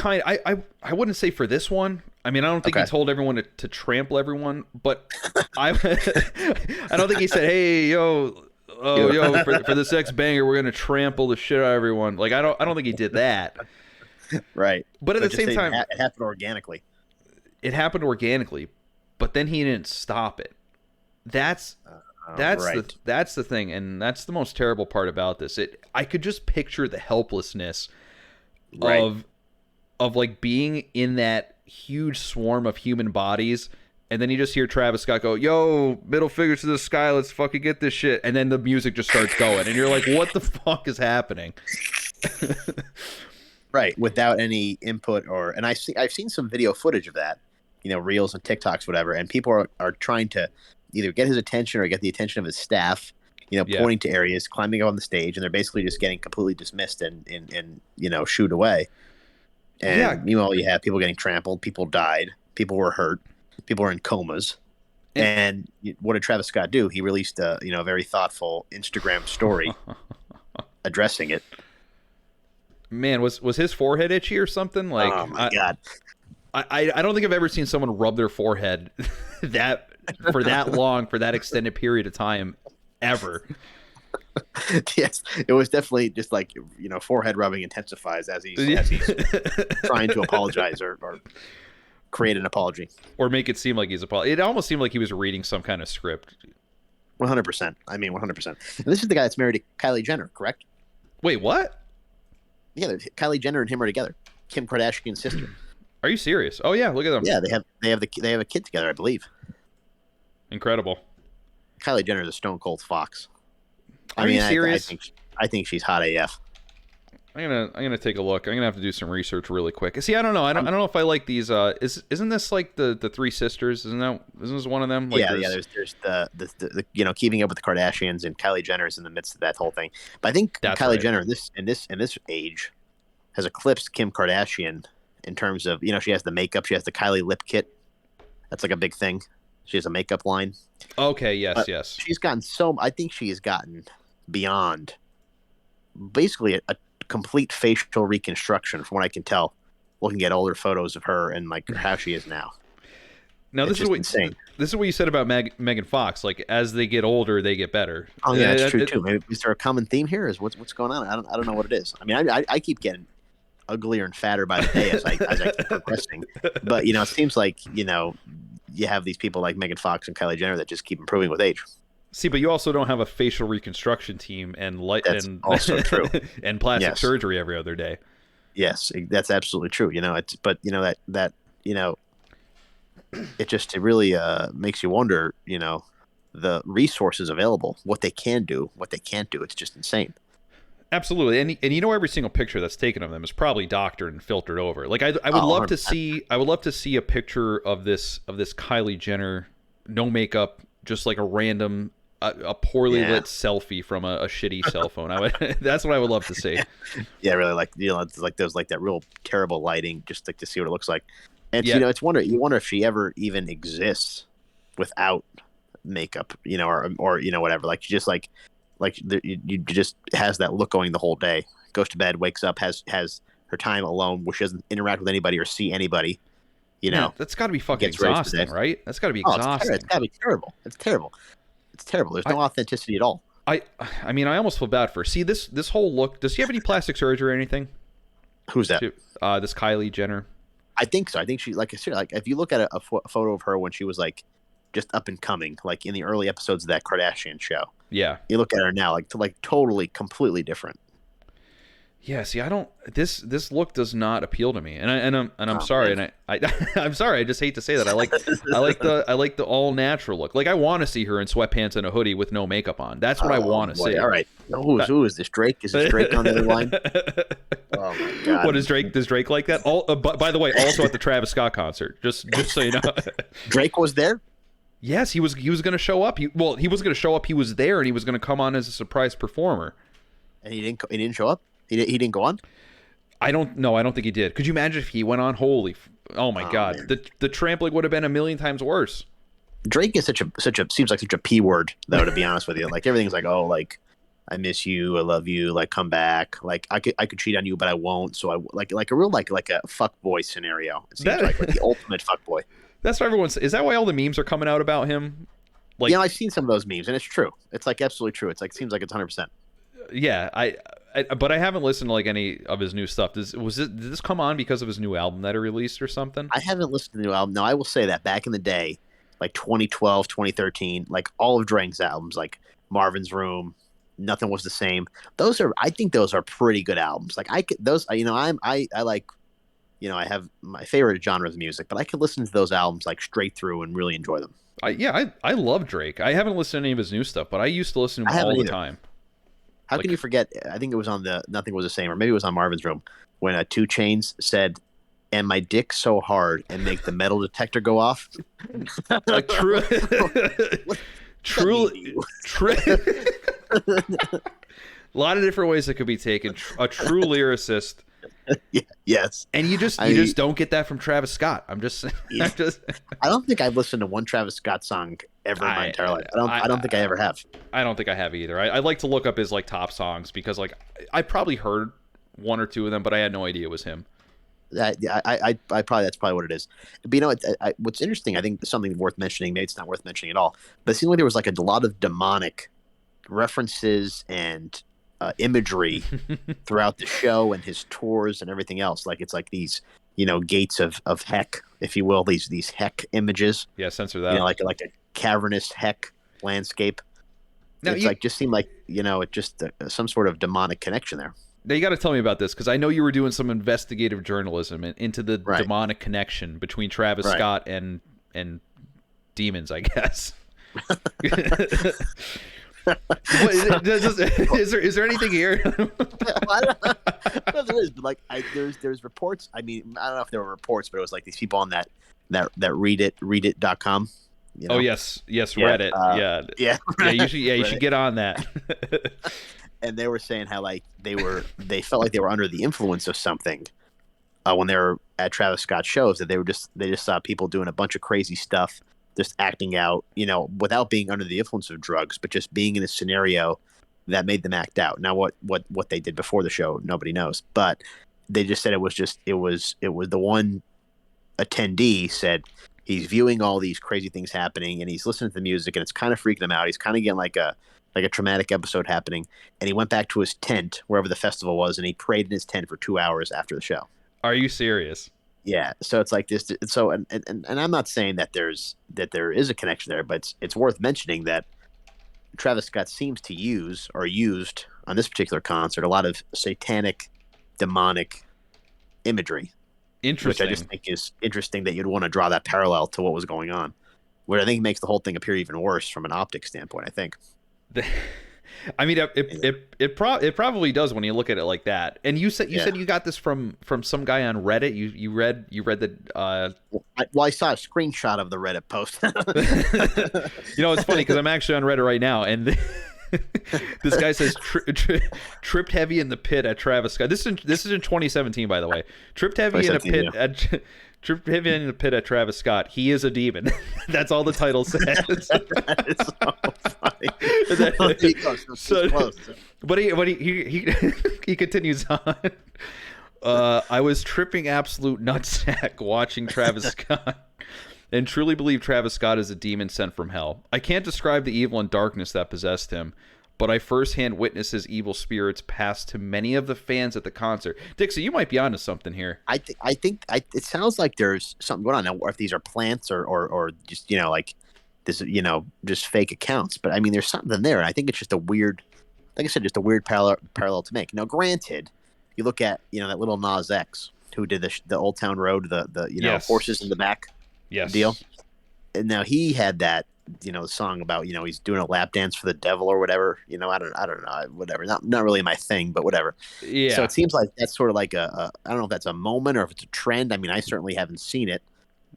I wouldn't say for this one. I mean, I don't think he told everyone to trample everyone, but I don't think he said, "Hey, yo, for this X banger, we're gonna trample the shit out of everyone." Like I don't think he did that. Right. But at the same time, it happened organically. It happened organically, but then he didn't stop it. That's the thing, and that's the most terrible part about this. I could just picture the helplessness of like being in that huge swarm of human bodies, and then you just hear Travis Scott go, "Yo, middle fingers to the sky, let's fucking get this shit," and then the music just starts going, and you're like, "What the fuck is happening?" Right, without any input and I've seen some video footage of that, reels and TikToks, whatever, and people are trying to either get his attention or get the attention of his staff, pointing to areas, climbing up on the stage, and they're basically just getting completely dismissed and shooed away. And you have people getting trampled, people died, people were hurt, people were in comas. And what did Travis Scott do? He released a very thoughtful Instagram story addressing it. Man, was his forehead itchy or something? Like, oh my God. I don't think I've ever seen someone rub their forehead for that long, for that extended period of time, ever. Yes, it was definitely just like forehead rubbing intensifies as he's trying to apologize or create an apology or make it seem like he's apologizing. It almost seemed like he was reading some kind of script. 100%. I mean, 100%. And this is the guy that's married to Kylie Jenner, correct? Wait, what? Yeah, Kylie Jenner and him are together. Kim Kardashian's sister. Are you serious? Oh yeah, look at them. Yeah, they have a kid together, I believe. Incredible. Kylie Jenner is a stone cold fox. Are you serious? I think she's hot AF. I'm gonna take a look. I'm gonna have to do some research really quick. See, I don't know. I don't know if I like these. Isn't this like the three sisters? Isn't this one of them? Like there's the keeping up with the Kardashians, and Kylie Jenner is in the midst of that whole thing. But I think Kylie Jenner in this age has eclipsed Kim Kardashian in terms of she has the makeup, she has the Kylie lip kit. That's like a big thing. She has a makeup line. Okay. Yes. She's gotten I think she has gotten beyond basically a complete facial reconstruction from what I can tell, looking at older photos of her and like how she is now. Now this is insane. This is what you said about Megan Fox. Like as they get older, they get better. Oh yeah, that's true too. Maybe is there a common theme here? Is what's going on? I don't know what it is. I mean, I keep getting uglier and fatter by the day as I keep progressing. But it seems like you have these people like Megan Fox and Kylie Jenner that just keep improving with age. See, but you also don't have a facial reconstruction team and That's also true. and plastic Yes. surgery every other day. Yes, that's absolutely true. It really makes you wonder, the resources available, what they can do, what they can't do. It's just insane. Absolutely, and every single picture that's taken of them is probably doctored and filtered over. Like I would love to see a picture of this Kylie Jenner, no makeup, just like a random a poorly lit selfie from a shitty cell phone. That's what I would love to see. Yeah, really, it's like those that real terrible lighting, just like to see what it looks like. And you wonder if she ever even exists without makeup, or whatever. Like she just you just has that look going the whole day. Goes to bed, wakes up, has her time alone, where she doesn't interact with anybody or see anybody. That's got to be fucking exhausting, right? That's got to be exhausting. It's got to be terrible. It's terrible. It's terrible. There's no authenticity at all. I mean, I almost feel bad for her. See, this whole look. Does she have any plastic surgery or anything? Who's that? This Kylie Jenner. I think so. I think she, like I said, if you look at a photo of her when she was just up and coming, like in the early episodes of that Kardashian show. Yeah. You look at her now, totally, completely different. Yeah. See, I don't. This look does not appeal to me, and I'm sorry, man. and I'm sorry. I just hate to say that. I like the all natural look. Like I want to see her in sweatpants and a hoodie with no makeup on. That's what I want to see. All right. Who is this? Drake? Is this Drake on the other line? Oh my God. What is Drake? Does Drake like that? By the way, also at the Travis Scott concert. Just so you know. Drake was there. Yes, he was going to show up. He was going to show up. He was there, and he was going to come on as a surprise performer. And he didn't show up. He didn't go on. I don't know. I don't think he did. Could you imagine if he went on? Oh my God, man. The trampling would have been a million times worse. Drake is seems like such a P word though. To be honest with you, like everything's like, oh, like I miss you, I love you, like come back, like I could cheat on you, but I won't. So I like a real like a fuck boy scenario. It seems like the ultimate fuck boy. That's what everyone's. Is that why all the memes are coming out about him? Like, I've seen some of those memes, and it's true. It's like absolutely true. It's like seems like it's 100%. Yeah, but I haven't listened to like any of his new stuff. Did this come on because of his new album that he released or something? I haven't listened to the new album. No, I will say that back in the day, like 2012, 2013, like all of Drake's albums, like Marvin's Room, Nothing Was the Same. I think those are pretty good albums. Like I have my favorite genres of music, but I could listen to those albums like straight through and really enjoy them. I love Drake. I haven't listened to any of his new stuff, but I used to listen to him all the time. How can you forget? I think it was on the Nothing Was the Same, or maybe it was on Marvin's Room, when 2 Chainz said, "And my dick so hard and make the metal detector go off." Like true. A lot of different ways it could be taken. A true lyricist. Yes. And you just don't get that from Travis Scott. I don't think I've listened to one Travis Scott song ever in my entire life. I don't think I ever have. I don't think I have either. I like to look up his like top songs because like I probably heard 1 or 2 of them, but I had no idea it was him. I probably that's probably what it is. But what's interesting, I think something worth mentioning. Maybe it's not worth mentioning at all. But it seemed like there was like a lot of demonic references and imagery throughout the show and his tours and everything else. Like it's like these, gates of heck, if you will, these heck images. Yeah, censor that. Like a cavernous heck landscape. Now, it's just seemed like it just some sort of demonic connection there. Now you got to tell me about this because I know you were doing some investigative journalism into the demonic connection between Travis Scott and demons, I guess. Is there anything here? I don't know if there is, but like there's reports. I mean, I don't know if there were reports, but it was like these people on that readit.com. Oh yes, Reddit. Yeah. You should get on that. And they were saying how like they felt like they were under the influence of something when they were at Travis Scott shows, that they just saw people doing a bunch of crazy stuff, just acting out, without being under the influence of drugs, but just being in a scenario that made them act out. Now, what they did before the show, nobody knows, but they just said it was the one attendee said he's viewing all these crazy things happening and he's listening to the music and it's kind of freaking him out. He's kind of getting like a like a traumatic episode happening, and he went back to his tent wherever the festival was, and he prayed in his tent for 2 hours after the show. Are you serious? Yeah, so it's like this. So and I'm not saying that there is a connection there, but it's worth mentioning that Travis Scott seems to use or used on this particular concert a lot of satanic, demonic imagery, which I just think is interesting that you'd want to draw that parallel to what was going on, where I think makes the whole thing appear even worse from an optic standpoint. I think. I mean, it probably does when you look at it like that. And you said you got this from some guy on Reddit. You read the. I saw a screenshot of the Reddit post. It's funny because I'm actually on Reddit right now, and this guy says tripped heavy in the pit at Travis Scott. This is in 2017, by the way. Tripped heavy in a pit at. Tripped heavy in the pit at Travis Scott. He is a demon. That's all the title says. That is so funny. But he continues on. I was tripping absolute nutsack watching Travis Scott, and truly believe Travis Scott is a demon sent from hell. I can't describe the evil and darkness that possessed him, but I firsthand witnessed his evil spirits pass to many of the fans at the concert. Dixon, you might be onto something here. I think it sounds like there's something going on now, or if these are plants or just like this, just fake accounts. But I mean, there's something there, and I think it's just a weird, like I said, just a weird parallel to make. Now, granted, you look at that little Nas X who did the Old Town Road, the yes. horses in the back deal, and now he had that. Song about he's doing a lap dance for the devil or whatever. I don't know, whatever. Not really my thing, but whatever. Yeah. So it seems like that's sort of like I don't know if that's a moment or if it's a trend. I mean, I certainly haven't seen it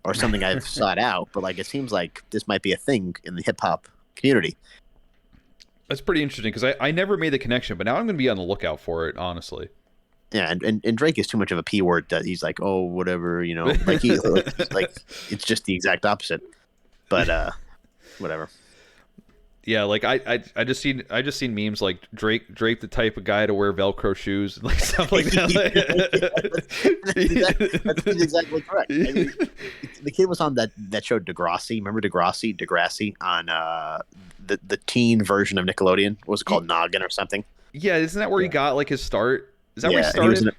or something I've sought out, but like it seems like this might be a thing in the hip hop community. That's pretty interesting because I never made the connection, but now I'm going to be on the lookout for it, honestly. Yeah, and Drake is too much of a P word that he's like, oh, whatever, like he like it's just the exact opposite. But whatever. Yeah, like I just seen memes like Drake the type of guy to wear Velcro shoes and like stuff like that. That's exactly correct. I mean, the kid was on that show Degrassi. Remember Degrassi on the teen version of Nickelodeon. What was it called? Noggin or something? Yeah, isn't that where he got like his start? Is that where he started?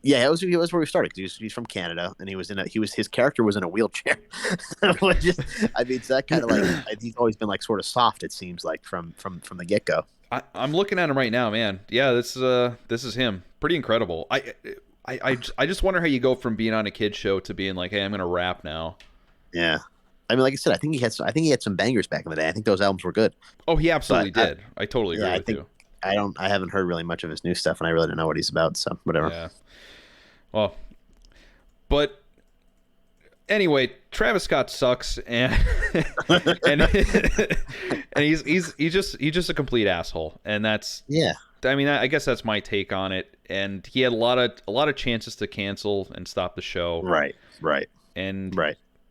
It was where we started. He's from Canada, and his character was in a wheelchair. It's that kind of like he's always been like sort of soft. It seems like from the get go. I'm looking at him right now, man. Yeah, this is him. Pretty incredible. I just wonder how you go from being on a kid show to being like, hey, I'm gonna rap now. Yeah, I mean, like I said, I think he had some bangers back in the day. I think those albums were good. Oh, he absolutely did. I totally agree with you. I haven't heard really much of his new stuff, and I really don't know what he's about. So whatever. Yeah. Well, but anyway, Travis Scott sucks, and he's just a complete asshole, and that's I mean, I guess that's my take on it. And he had a lot of chances to cancel and stop the show. Right. And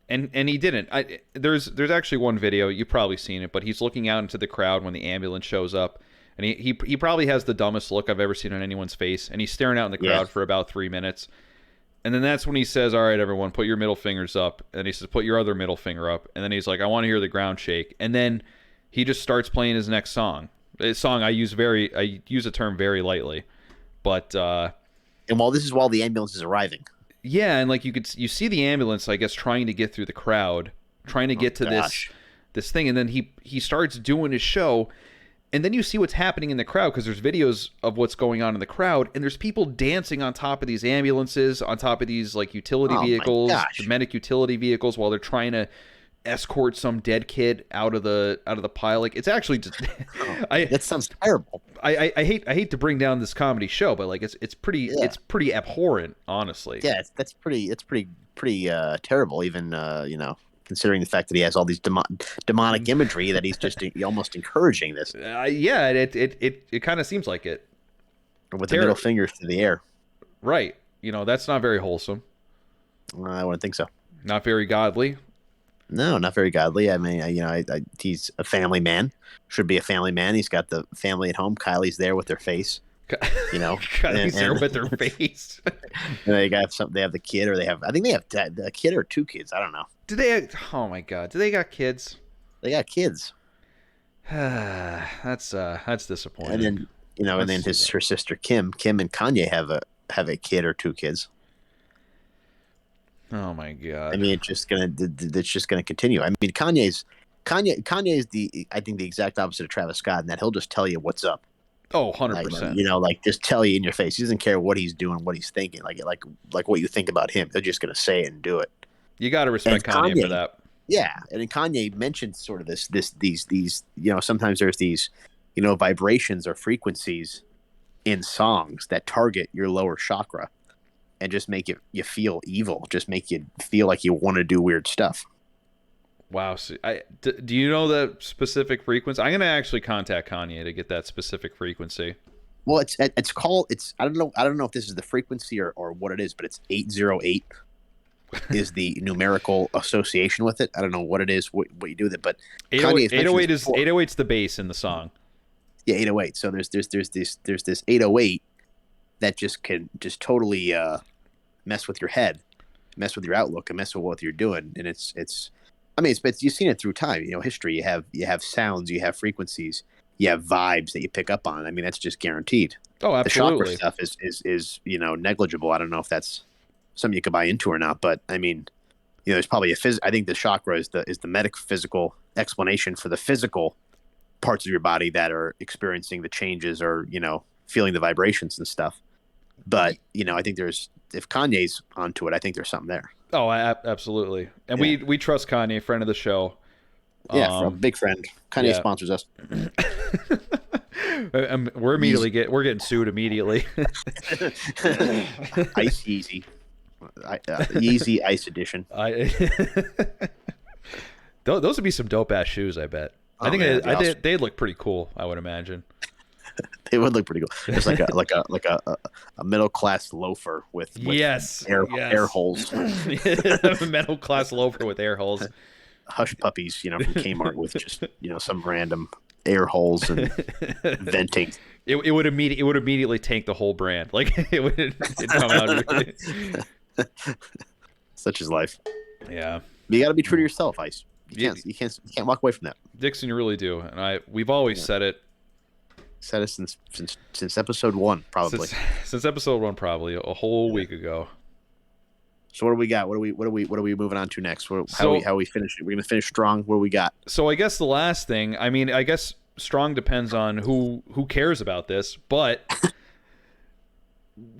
he didn't. There's actually one video, you've probably seen it, but he's looking out into the crowd when the ambulance shows up. And he probably has the dumbest look I've ever seen on anyone's face. And he's staring out in the crowd for about 3 minutes. And then that's when he says, all right, everyone, put your middle fingers up. And he says, put your other middle finger up. And then he's like, I want to hear the ground shake. And then he just starts playing his next song. A song I use a term very lightly. But and this is while the ambulance is arriving. Yeah, and like you see the ambulance, I guess, trying to get through the crowd, trying to get to this thing. And then he starts doing his show. And then you see what's happening in the crowd because there's videos of what's going on in the crowd, and there's people dancing on top of these ambulances, on top of these like utility vehicles, the medic utility vehicles, while they're trying to escort some dead kid out of the pile. Like it's actually just, that sounds terrible. I hate to bring down this comedy show, but like it's pretty abhorrent, honestly. Yeah, it's pretty terrible. Even considering the fact that he has all these demonic imagery that he's just almost encouraging this. It kind of seems like it. With the middle finger through the air. Right. That's not very wholesome. I wouldn't think so. Not very godly. No, not very godly. I mean, he's a family man. Should be a family man. He's got the family at home. Kylie's there with their face. Kylie's there with their face. And they have the kid, or I think they have a kid or 2 kids. I don't know. Oh my God. Do they got kids? They got kids. That's And disappointing. then and then That's too bad. her sister Kim and Kanye have a kid or two kids. Oh my I god. mean, it's just gonna continue. I mean, Kanye is I think the exact opposite of Travis Scott in that he'll just tell you what's up. Oh, 100%. Like just tell you in your face. He doesn't care what he's doing, what he's thinking, like what you think about him. They're just gonna say it and do it. You got to And respect Kanye for Kanye, that. yeah, and then Kanye mentioned sort of these sometimes there's these vibrations or frequencies in songs that target your lower chakra and just make you feel evil, just make you feel like you want to do weird stuff. Wow. So do you know the specific frequency? I'm going to actually contact Kanye to get that specific frequency. Well, it's called I don't know if this is the frequency or what it is, but it's 808 is the numerical association with it. I don't know what it is, what you do with it, but 808, Kanye's mentioned 808 this is before. 808's the bass in the song. Yeah, 808. So there's this 808 that just totally mess with your head, mess with your outlook, and mess with what you're doing. And it's I mean, it's you've seen it through time. History. You have sounds, you have frequencies, you have vibes that you pick up on. I mean, that's just guaranteed. Oh, The chakra absolutely. stuff is negligible. I don't know if that's something you could buy into or not, but I mean, there's probably I think the chakra is the metaphysical explanation for the physical parts of your body that are experiencing the changes or feeling the vibrations and stuff. But I think if Kanye's onto it, I think there's something there. Oh, absolutely. And Yeah, we trust Kanye, friend of the show. yeah, for a big friend. Kanye Yeah. sponsors us. We're getting sued immediately. Ice Yeezy, Yeezy Ice Edition. Those would be some dope ass shoes, I bet. Oh, man, awesome. They'd look pretty cool, I would imagine. They would look pretty cool. It's like a middle class loafer with Yes. air holes. Middle class loafer with air holes. Hush puppies, from Kmart with just some random air holes and venting. It would immediately tank the whole brand. Like it'd come out. Such is life. Yeah. You got to be true to yourself, Ice. You can't walk away from that. Dixon, you really do, and we've always said it. Said it since episode 1, probably. Since episode 1, probably a whole week ago. So what do we got? What are we moving on to next? How we finish? We're gonna finish strong. What do we got? So I guess the last thing. I mean, I guess strong depends on who cares about this, but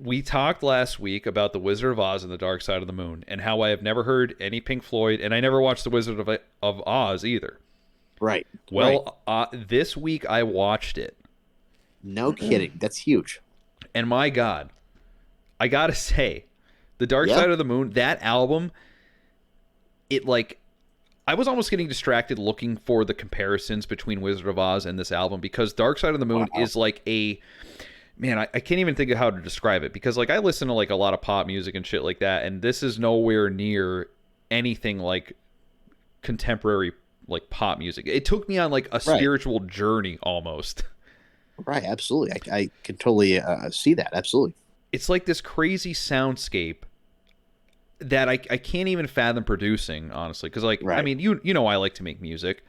we talked last week about the Wizard of Oz and the Dark Side of the Moon, and how I have never heard any Pink Floyd, and I never watched the Wizard of Oz either. Right. Well, this week I watched it. No kidding. That's huge. And my God, I gotta say, the Dark Side of the Moon, that album, I was almost getting distracted looking for the comparisons between Wizard of Oz and this album, because Dark Side of the Moon is like I can't even think of how to describe it, because I listen to a lot of pop music and shit like that, and this is nowhere near anything like contemporary pop music. It took me on a spiritual journey almost. Right, absolutely. I can totally see that. Absolutely. It's like this crazy soundscape that I can't even fathom producing, honestly, because I mean, I like to make music.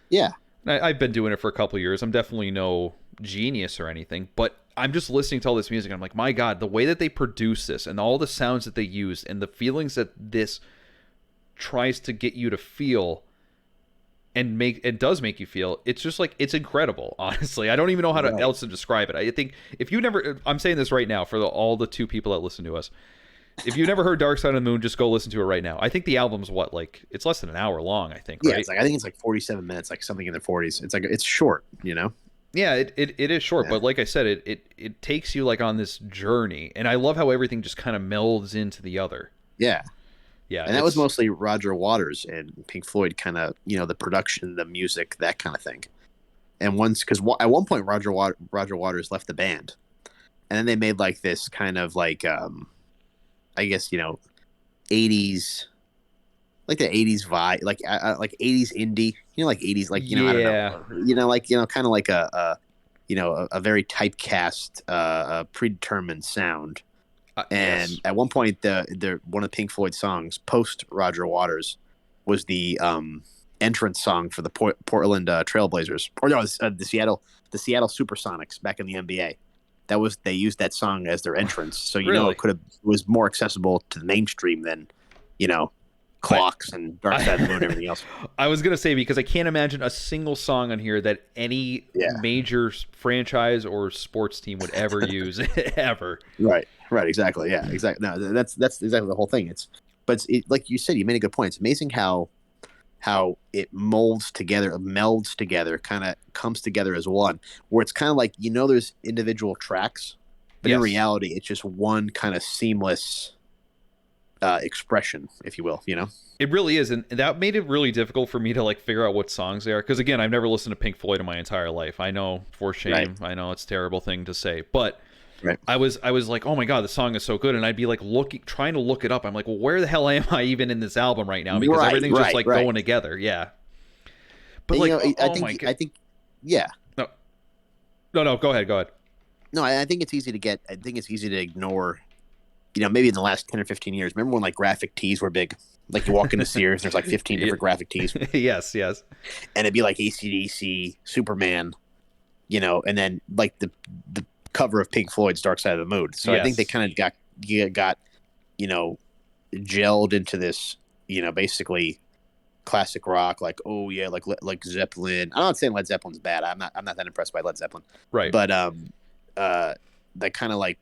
Yeah. I've been doing it for a couple of years. I'm definitely no genius or anything, but I'm just listening to all this music. I'm like, my God, the way that they produce this and all the sounds that they use and the feelings that this tries to get you to feel and does make you feel, it's just it's incredible. Honestly, I don't even know how else to describe it. I think if you never, I'm saying this right now for all the 2 people that listen to us, if you've never heard Dark Side of the Moon, just go listen to it right now. I think the album's it's less than an hour long, I think. Yeah, right? it's I think it's 47 minutes, something in the 40s. It's short, Yeah, it is short, but like I said, it takes you on this journey, and I love how everything just kind of melds into the other. Yeah. Yeah, and that was mostly Roger Waters and Pink Floyd, kind of the production, the music, that kind of thing. And because at one point Roger Waters left the band, and then they made this kind of I guess 80s, the 80s vibe, like 80s indie, 80s, I don't know, kind of a very typecast, predetermined sound. And yes. At one point, the one of the Pink Floyd songs post Roger Waters was the entrance song for the Portland Trailblazers, or no, the Seattle Supersonics back in the NBA. They used that song as their entrance, so Really? it was more accessible to the mainstream than Clocks and Dark Side of the Moon and everything else. I was gonna say, because I can't imagine a single song on here that any major franchise or sports team would ever use ever. Right, exactly, yeah, exactly. No, that's exactly the whole thing. Like you said, you made a good point. It's amazing how it melds together, kind of comes together as one. Where it's kind of like there's individual tracks, but in reality, it's just one kind of seamless expression, if you will. It really is, and that made it really difficult for me to like figure out what songs they are, because again, I've never listened to Pink Floyd in my entire life. I know, for shame, right. I know it's a terrible thing to say, but right. I was like, oh my god, the song is so good, and I'd be like trying to look it up. I'm like, well, where the hell am I even in this album right now? Because everything's just like going together. Yeah, but like, I think, yeah. No, go ahead. No, I think it's easy to ignore. Maybe in the last 10 or 15 years. Remember when like graphic tees were big? Like you walk into Sears, there's like 15 different graphic tees. Yes. And it'd be like AC/DC, Superman, and then like the cover of Pink Floyd's Dark Side of the Moon. So I think they kind of got gelled into this, basically classic rock, like, oh yeah, like Zeppelin. I'm not saying Led Zeppelin's bad. I'm not that impressed by Led Zeppelin. Right. But that kind of like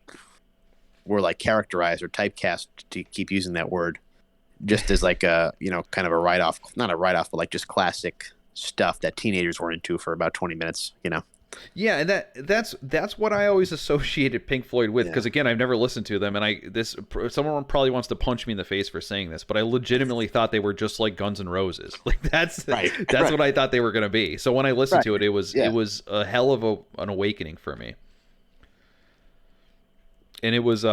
were like characterized or typecast, to keep using that word, just as like a kind of a write-off, not a write-off, but like just classic stuff that teenagers were into for about 20 minutes. Yeah, and that's what I always associated Pink Floyd with, because again, I've never listened to them, and someone probably wants to punch me in the face for saying this, but I legitimately thought they were just like Guns N' Roses. Like that's what I thought they were going to be. So when I listened to it, it was a hell of an awakening for me. And it was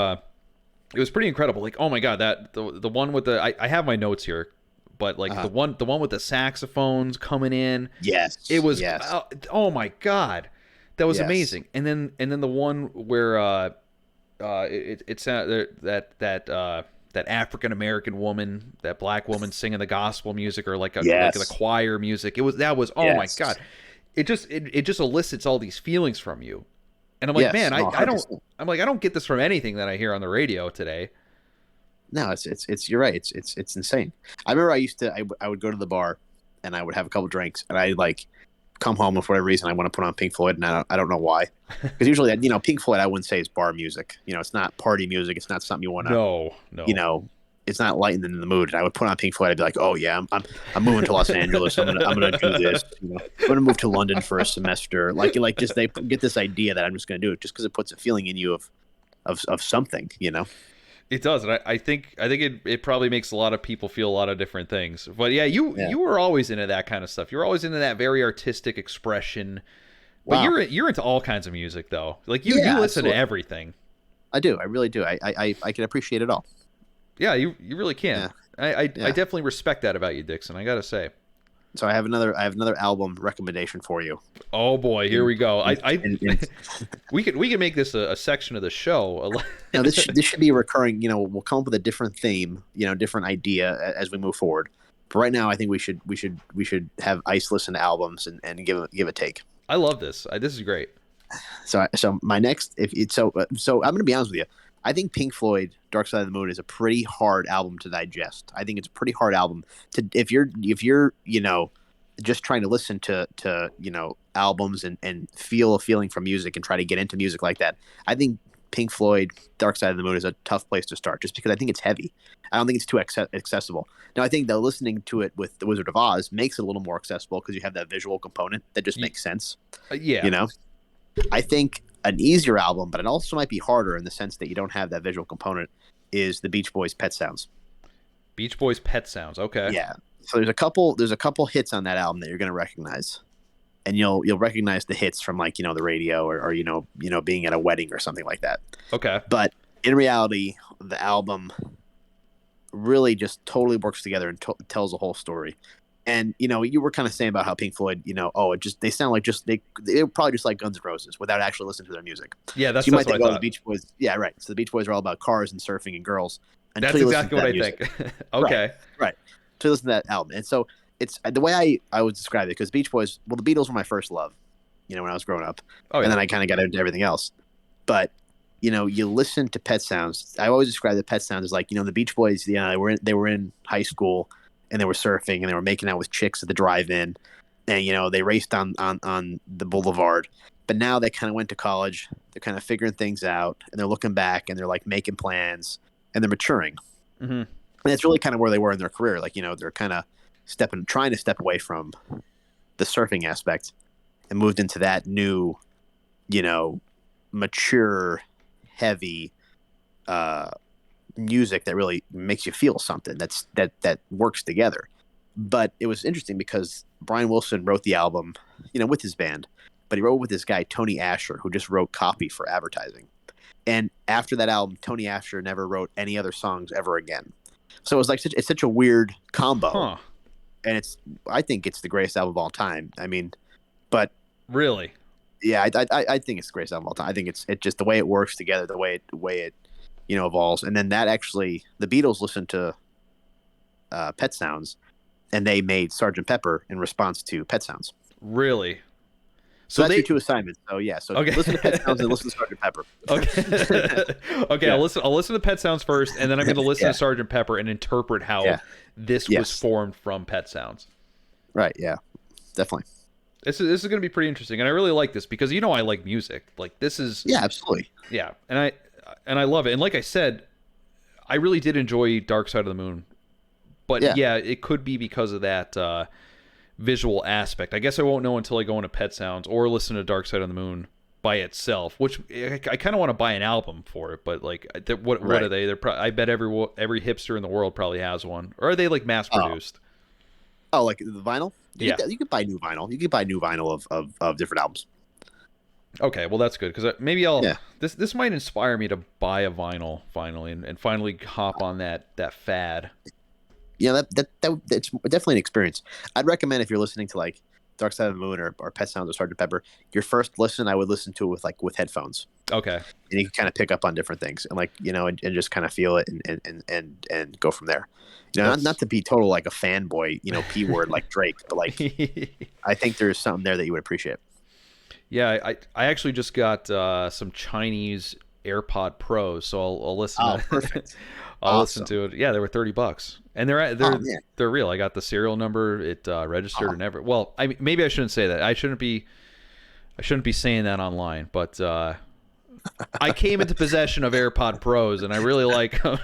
pretty incredible. Like, oh my god, that the one with I have my notes here, but like the one with the saxophones coming in. Yes. It was oh my god. That was amazing. And then the one where it's that African American woman, that black woman singing the gospel music, or like the choir music. That was oh my god. It just elicits all these feelings from you. And I'm like, man, I don't get this from anything that I hear on the radio today. No, it's you're right. It's insane. I remember I would go to the bar and I would have a couple drinks, and I like come home, and for whatever reason I want to put on Pink Floyd, and I don't know why. Because usually Pink Floyd I wouldn't say is bar music. It's not party music. It's not something you want to no. It's not lightening the mood. And I would put on Pink Floyd. I'd be like, oh yeah, I'm moving to Los Angeles. I'm gonna do this. I'm gonna move to London for a semester. Like just they get this idea that I'm just gonna do it just because it puts a feeling in you of something. It does, and I think it probably makes a lot of people feel a lot of different things. But yeah, you were always into that kind of stuff. You're always into that very artistic expression. But wow. you're into all kinds of music though. Like you listen to everything. I do. I really do. I can appreciate it all. Yeah, you really can. Yeah. I definitely respect that about you, Dixon. I gotta say. So I have another album recommendation for you. Oh boy, here we go. We could make this a section of the show. No, this should be recurring. We'll come up with a different theme, different idea as we move forward. But right now, I think we should have Ice listen to albums and give a take. I love this. This is great. So my next, so I'm going to be honest with you. I think Pink Floyd, Dark Side of the Moon is a pretty hard album to digest. I think it's a pretty hard album to if you're just trying to listen to albums and feel a feeling from music and try to get into music like that. I think Pink Floyd, Dark Side of the Moon is a tough place to start, just because I think it's heavy. I don't think it's too accessible. Now, I think that listening to it with The Wizard of Oz makes it a little more accessible because you have that visual component that just makes sense. I think an easier album, but it also might be harder in the sense that you don't have that visual component, is the Beach Boys' Pet Sounds. Beach Boys' Pet Sounds, okay. Yeah. So there's a couple hits on that album that you're going to recognize. And you'll recognize the hits from like, the radio or being at a wedding or something like that. Okay. But in reality, the album really just totally works together and tells a whole story. And you were kind of saying about how Pink Floyd, they sound like they're probably just like Guns N' Roses without actually listening to their music. Yeah, that's so you might what think, I thought. The Beach Boys. Yeah, right. So the Beach Boys are all about cars and surfing and girls. That's exactly what I think. Okay. Right. To listen to that album, and so it's the way I would describe it, because Beach Boys, well, the Beatles were my first love, when I was growing up. Oh, yeah. And then I kind of got into everything else. But, you listen to Pet Sounds. I always describe the Pet Sounds as like, the Beach Boys, they were in high school and they were surfing and they were making out with chicks at the drive-in. And, they raced on the boulevard. But now they kind of went to college. They're kind of figuring things out and they're looking back and they're like making plans and they're maturing. Mm-hmm. And that's really kind of where they were in their career. Like, they're kind of trying to step away from the surfing aspect and moved into that new, mature, heavy music that really makes you feel something that works together. But it was interesting because Brian Wilson wrote the album, with his band, but he wrote with this guy, Tony Asher, who just wrote copy for advertising. And after that album, Tony Asher never wrote any other songs ever again. So it was like it's such a weird combo. Huh. And I think it's the greatest album of all time. I mean, but really, yeah, I think it's the greatest album of all time. I think it's just the way it works together, the way it evolves. And then that actually, the Beatles listened to Pet Sounds, and they made Sgt. Pepper in response to Pet Sounds. Really? So that's your two assignments. So yeah, okay. Listen to Pet Sounds and listen to Sgt. Pepper. Okay. Okay, yeah. I'll listen to Pet Sounds first, and then I'm going to listen to Sgt. Pepper and interpret how this was formed from Pet Sounds. Right. Yeah. Definitely. This is going to be pretty interesting, and I really like this because I like music. Like this is absolutely. Yeah, and I love it. And like I said, I really did enjoy Dark Side of the Moon, but it could be because of that visual aspect. I guess I won't know until I go into Pet Sounds or listen to Dark Side of the Moon by itself, which I kind of want to buy an album for it. But like, what are they? I bet every hipster in the world probably has one. Or are they like mass produced? Oh, like the vinyl? Yeah, you could buy new vinyl. You could buy new vinyl of different albums. Okay, well that's good because maybe I'll. Yeah. This might inspire me to buy a vinyl finally and finally hop on that fad. Yeah, that's definitely an experience. I'd recommend if you're listening to like Dark Side of the Moon or Pet Sounds or Sgt. Pepper, your first listen, I would listen to it with headphones. Okay. And you can kind of pick up on different things and and just kind of feel it and go from there. Not to be total like a fanboy, P word like Drake, but like I think there's something there that you would appreciate. Yeah, I actually just got some Chinese AirPod Pros, so I'll listen. Oh, perfect. I'll listen to it. Yeah, they were $30, and they're real. I got the serial number. It registered and everything. Well, maybe I shouldn't say that. I shouldn't be saying that online. But I came into possession of AirPod Pros, and I really like them.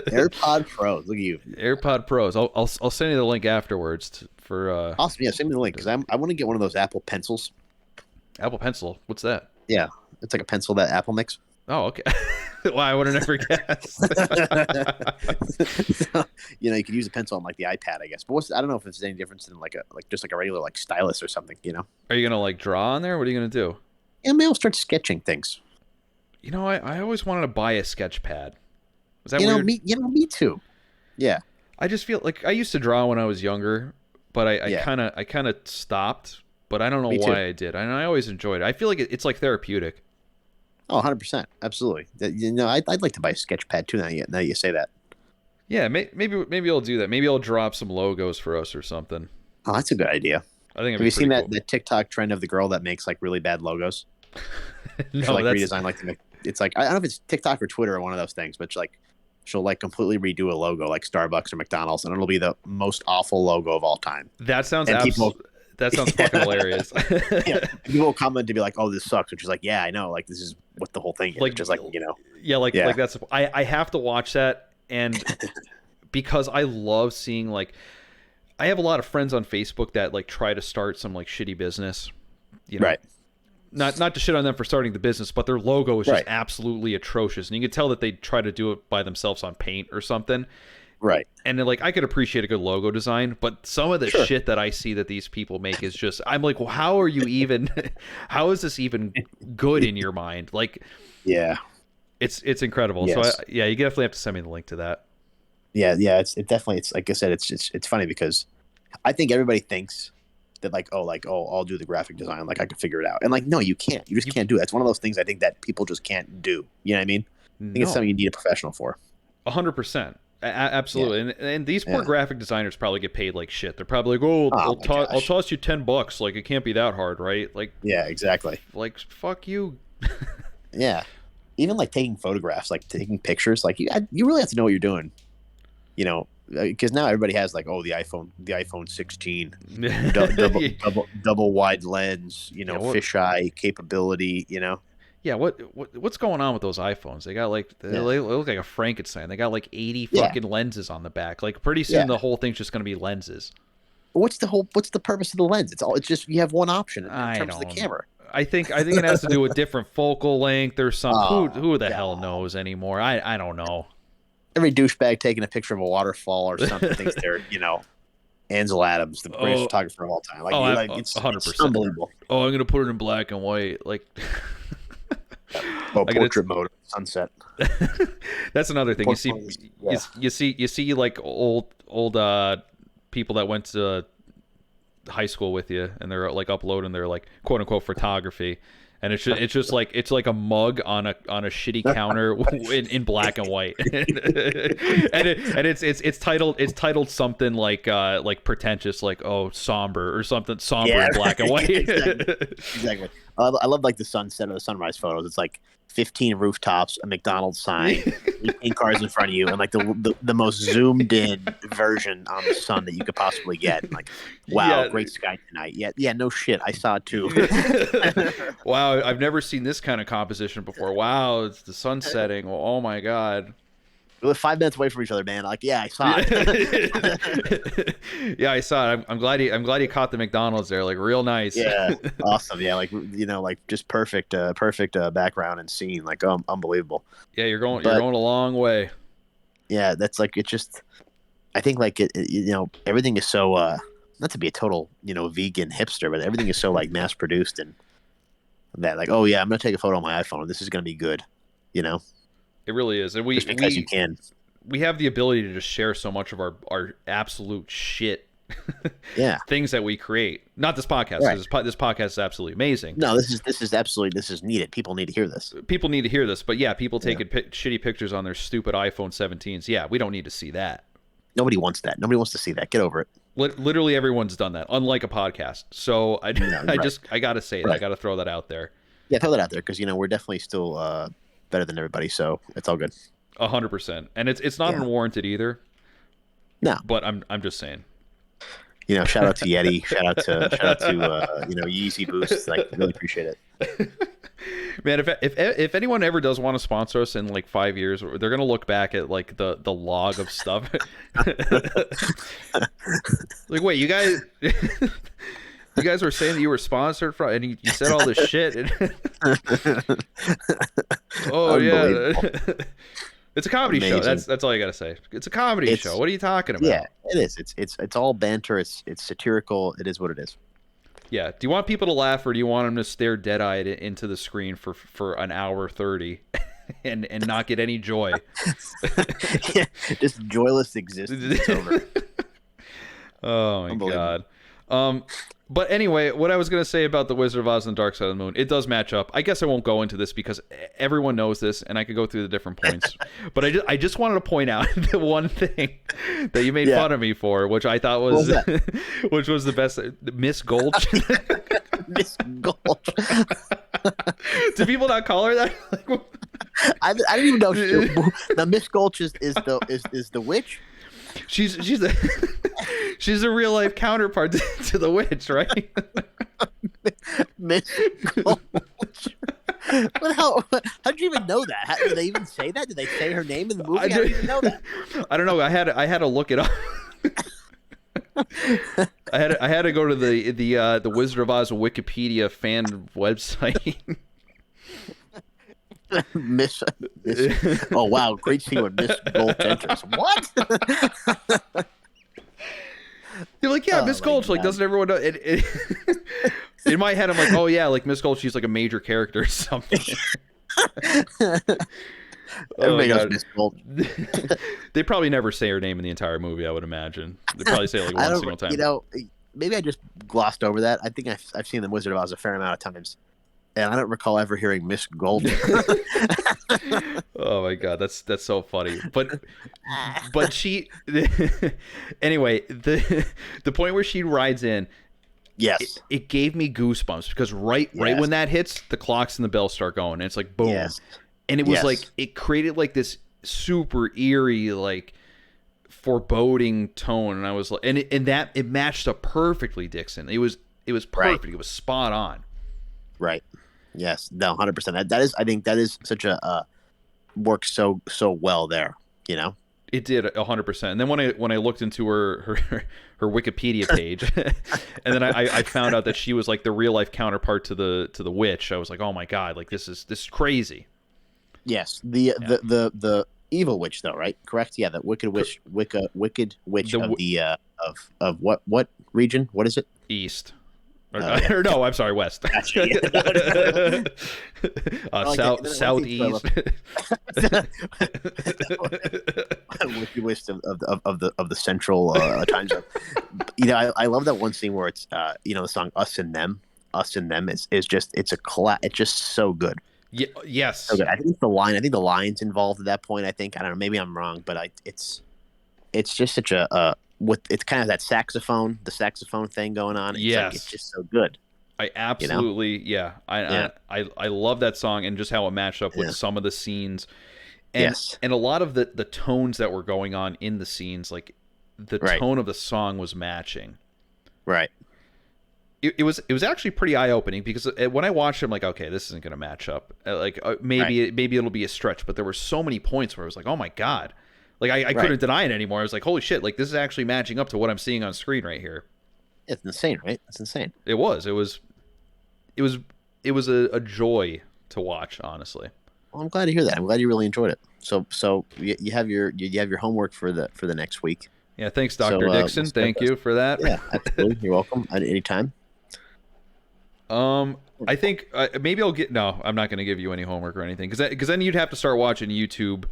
AirPod Pros. Look at you. AirPod Pros. I'll send you the link afterwards for. Awesome. Yeah, send me the link because I want to get one of those Apple Pencils. Apple Pencil. What's that? Yeah, it's like a pencil that Apple makes. Oh, okay. Well, I would have never guessed. So, you can use a pencil on like the iPad, I guess. But I don't know if it's any difference than just a regular like stylus or something. Are you gonna like draw on there? What are you gonna do? Yeah, maybe I'll start sketching things. I always wanted to buy a sketch pad. Was that weird? Me too. Yeah. I just feel like I used to draw when I was younger, but I kind of stopped. But I don't know why I did. And I always enjoyed it. I feel like it's like therapeutic. Oh, 100%. Absolutely. I'd like to buy a sketch pad too now you say that. Yeah, maybe I'll do that. Maybe I'll drop some logos for us or something. Oh, that's a good idea. I think. Have you seen that the TikTok trend of the girl that makes like really bad logos? No, she'll redesign like it's like I don't know if it's TikTok or Twitter or one of those things, but she'll completely redo a logo like Starbucks or McDonald's, and it'll be the most awful logo of all time. That sounds that sounds fucking hilarious. Yeah, people will comment to be like, "Oh, this sucks," which is like, "Yeah, I know. Like, this is what the whole thing is." Like, just Yeah, like that's. I have to watch that, and because I love seeing I have a lot of friends on Facebook that try to start some shitty business, right? Not to shit on them for starting the business, but their logo is just absolutely atrocious, and you can tell that they try to do it by themselves on Paint or something. Right. And I could appreciate a good logo design, but some of the shit that I see that these people make is just, I'm like, well, how are you even, how is this even good in your mind? Yeah, it's incredible. Yes. So you definitely have to send me the link to that. Yeah. It's like I said, it's funny because I think everybody thinks that I'll do the graphic design. I can figure it out. And no, you can't, you just can't do it. It's one of those things I think that people just can't do. You know what I mean? I think it's something you need a professional for. 100%. Absolutely, and these poor graphic designers probably get paid like shit. They're probably like, I'll toss you $10. Like, it can't be that hard, right? Like, yeah, exactly. Like, fuck you. Yeah, even like taking photographs, like taking pictures, like you really have to know what you're doing. You know, because now everybody has like, the iPhone 16, double wide lens, fisheye capability, Yeah, what's going on with those iPhones? They got like they look like a Frankenstein. They got like 80 fucking lenses on the back. Like, pretty soon the whole thing's just gonna be lenses. What's the purpose of the lens? It's just you have one option in terms of the camera. I think it has to do with different focal length or something. Who the hell knows anymore? I don't know. Every douchebag taking a picture of a waterfall or something thinks they're, Ansel Adams, the greatest photographer of all time. Like, it's 100%. It's unbelievable. I'm gonna put it in black and white, like. Portrait mode, sunset. That's another thing. You see like old people that went to high school with you, and they're like uploading their like quote unquote photography, and it's just like a mug on a shitty counter in black and white, and it's titled something like pretentious, like somber or something in black and white. Exactly. I love like the sunset or the sunrise photos. It's like 15 rooftops, a McDonald's sign, 18 cars in front of you, and like the most zoomed in version on the sun that you could possibly get. Like, wow, great sky tonight. Yeah, no shit, I saw it too. Wow, I've never seen this kind of composition before. Wow, it's the sun setting. Well, oh my god. We live 5 minutes away from each other, man. Like, yeah, I saw it. Yeah, I saw it. I'm glad you caught the McDonald's there. Like, real nice. Yeah, awesome. Yeah, like, like just perfect background and scene. Like, unbelievable. Yeah, you're going a long way. Yeah, that's like, it's just, I think like everything is so not to be a total vegan hipster, but everything is so like mass produced and that like, oh yeah, I'm gonna take a photo on my iPhone. This is gonna be good. It really is, and just because you can. We have the ability to just share so much of our absolute shit. Things that we create. Not this podcast. Right. This podcast is absolutely amazing. No, this is needed. People need to hear this. People need to hear this. But yeah, people taking shitty pictures on their stupid iPhone 17s. Yeah, we don't need to see that. Nobody wants that. Nobody wants to see that. Get over it. Literally everyone's done that, unlike a podcast. So I gotta say that. I gotta throw that out there. Yeah, throw that out there because we're definitely still better than everybody, so it's all good. 100%, and it's not unwarranted either. No, but I'm just saying. Shout out to Yeti. shout out to Yeezy Boost. Like, really appreciate it. Man, if anyone ever does want to sponsor us in like 5 years, they're gonna look back at like the log of stuff. Like, wait, you guys. You guys were saying that you were sponsored from, and you said all this shit. Oh yeah, it's a comedy show. That's all you gotta say. It's a comedy show. What are you talking about? Yeah, it is. It's all banter. It's satirical. It is what it is. Yeah. Do you want people to laugh, or do you want them to stare dead-eyed into the screen for an hour 30 and not get any joy? Yeah, just joyless existence. It's over. Oh my god. But anyway, what I was going to say about the Wizard of Oz and the Dark Side of the Moon, it does match up. I guess I won't go into this because everyone knows this, and I could go through the different points. But I just wanted to point out the one thing that you made fun of me for, which I thought was which was the best. Miss Gulch. Miss Gulch. Do people not call her that? I didn't even know. Now Miss Gulch is the witch. She's a real life counterpart to the witch, right? Miss Gulch. How'd you even know that? Did they even say that? Did they say her name in the movie? I didn't even know that. I don't know. I had to look it up. I had to go to the Wizard of Oz Wikipedia fan website. Miss. Oh wow, great scene when Miss Gulch enters. What? You're like, yeah, Miss Gulch. Like, doesn't everyone know? In my head, I'm like, oh yeah, like Miss Gulch, she's like a major character or something. Everybody knows Miss Gulch. They probably never say her name in the entire movie. I would imagine they probably say it like one single time. Maybe I just glossed over that. I think I've seen The Wizard of Oz a fair amount of times. And I don't recall ever hearing Miss Gold. Oh my god, that's so funny. But she anyway, the point where she rides in, Yes. it gave me goosebumps because right when that hits, the clocks and the bells start going, and it's like boom. Yes. And it was like it created like this super eerie, like foreboding tone, and I was like, and that it matched up perfectly, Dixon. It was perfect. Right. It was spot on. Right. Yes. No. 100%. That is. I think that is such a works so well there. You know. It did 100%. And then when I looked into her Wikipedia page, and then I found out that she was like the real life counterpart to the witch. I was like, oh my god, like this is crazy. Yes. The evil witch though, right? Correct. Yeah. The wicked witch. Wicked witch of what region? What is it? East. Or no, I'm sorry, West. Gotcha. Southeast. Wicked witch of the central time zone. You know, I love that one scene where it's the song "Us and Them." "Us and Them" is just it's just so good. Yeah, yes. So good. I think it's the line. I think the line's involved at that point. I think I don't know. Maybe I'm wrong, but it's just such a it's kind of the saxophone thing going on. It's just so good. I absolutely, I love that song and just how it matched up with some of the scenes, and a lot of the tones that were going on in the scenes, like the tone of the song was matching. Right. It was actually pretty eye opening because when I watched it, I'm like, okay, this isn't going to match up. Maybe it'll be a stretch, but there were so many points where I was like, oh my god. Like I couldn't deny it anymore. I was like, holy shit, like this is actually matching up to what I'm seeing on screen right here. It's insane, right? It's insane. It was a joy to watch, honestly. Well, I'm glad to hear that. I'm glad you really enjoyed it. So you have your homework for the next week. Yeah, thanks, Dr. Dixon. Thank you for that. Yeah, absolutely. You're welcome. At any time. I think maybe no, I'm not going to give you any homework or anything because then you'd have to start watching YouTube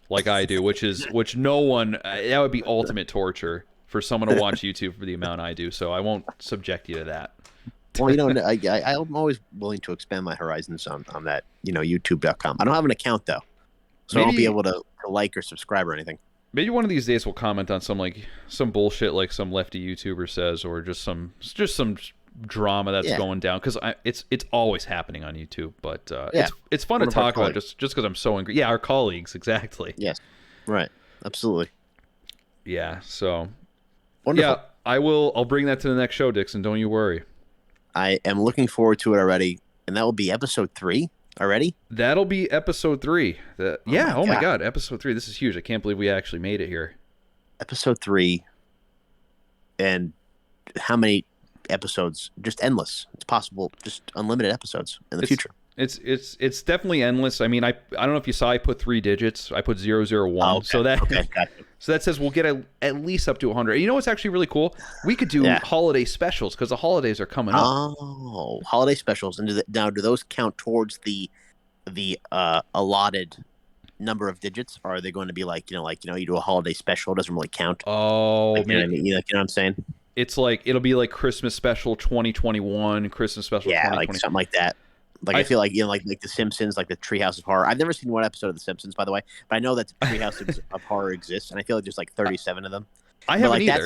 like I do, which no one that would be ultimate torture for someone to watch YouTube for the amount I do. So I won't subject you to that. Well, I'm always willing to expand my horizons on that. YouTube.com. I don't have an account though, so I won't be able to like or subscribe or anything. Maybe one of these days we'll comment on some bullshit like some lefty YouTuber says, or just some drama that's going down because it's always happening on YouTube. But it's fun to talk about just because I'm so angry. Yeah, our colleagues, exactly. Yes, right, absolutely. Yeah, so wonderful. Yeah, I'll bring that to the next show, Dixon. Don't you worry. I am looking forward to it already, and that will be episode 3 already. That'll be episode 3. Oh my god, episode 3. This is huge. I can't believe we actually made it here. Episode 3, and how many episodes? Just endless. It's possible, just unlimited episodes in the future. It's definitely endless. I mean, I don't know if you saw I put 3 digits. I put 001. Oh, okay. So that gotcha. So that says we'll get at least up to 100. You know what's actually really cool? We could do holiday specials because the holidays are coming up. Oh, holiday specials. And do those count towards the allotted number of digits, or are they going to be like you do a holiday special, it doesn't really count? Oh, you know what I'm saying? It's like it'll be like Christmas special 2021, Christmas special 2020. Like something like that. Like I feel like like The Simpsons, like the Treehouse of Horror. I've never seen one episode of The Simpsons, by the way, but I know that Treehouse of Horror exists, and I feel like there's like 37 of them. I haven't either.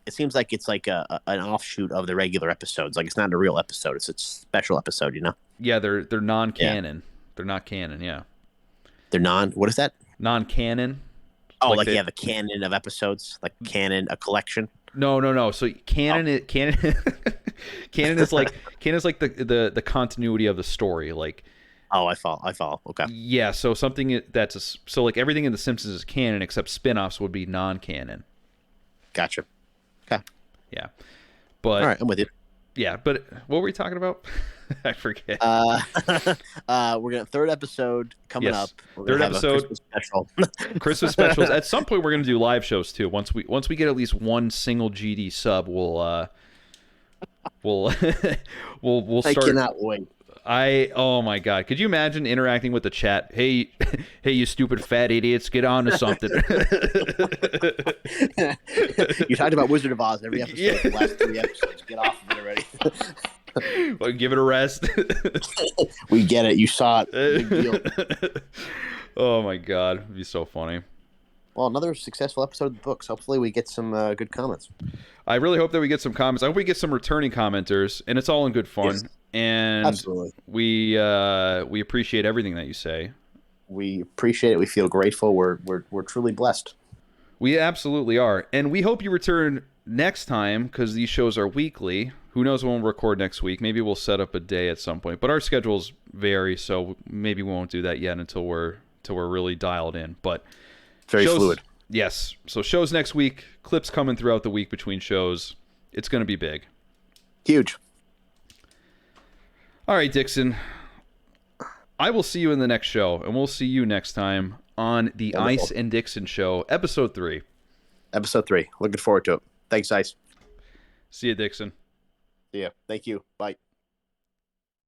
It seems like it's like an offshoot of the regular episodes. Like it's not a real episode; it's a special episode. Yeah, they're non-canon. Yeah. They're not canon. Yeah. They're what is that? Non-canon. Oh, the canon of episodes, like canon, a collection. No. So canon canon is like the continuity of the story. Like, oh, I follow. Okay. Yeah. So something so like everything in The Simpsons is canon except spin-offs would be non-canon. Gotcha. Okay. Yeah. But all right, I'm with you. Yeah, but what were we talking about? I forget. We're gonna third episode coming up. Third episode Christmas special. Christmas specials. At some point, we're gonna do live shows too. Once we get at least one single GD sub, we'll start. I cannot wait. Oh my god! Could you imagine interacting with the chat? Hey, you stupid fat idiots, get on to something. You talked about Wizard of Oz every episode. The last 3 episodes. Get off of it already. Like, give it a rest. We get it. You saw it. Big deal. Oh my god, it'd be so funny. Well, another successful episode of the books. Hopefully, we get some good comments. I really hope that we get some comments. I hope we get some returning commenters, and it's all in good fun. Yes. And Absolutely, we appreciate everything that you say. We appreciate it. We feel grateful. We're truly blessed. We absolutely are, and we hope you return next time because these shows are weekly. Who knows when we'll record next week? Maybe we'll set up a day at some point, but our schedules vary, so maybe we won't do that yet until we're really dialed in. But very fluid. Yes. So shows next week. Clips coming throughout the week between shows. It's going to be big. Huge. All right, Dixon. I will see you in the next show, and we'll see you next time on the Wonderful. Ice and Dixon Show, Episode 3. Episode 3. Looking forward to it. Thanks, Ice. See you, Dixon. See ya. Thank you. Bye.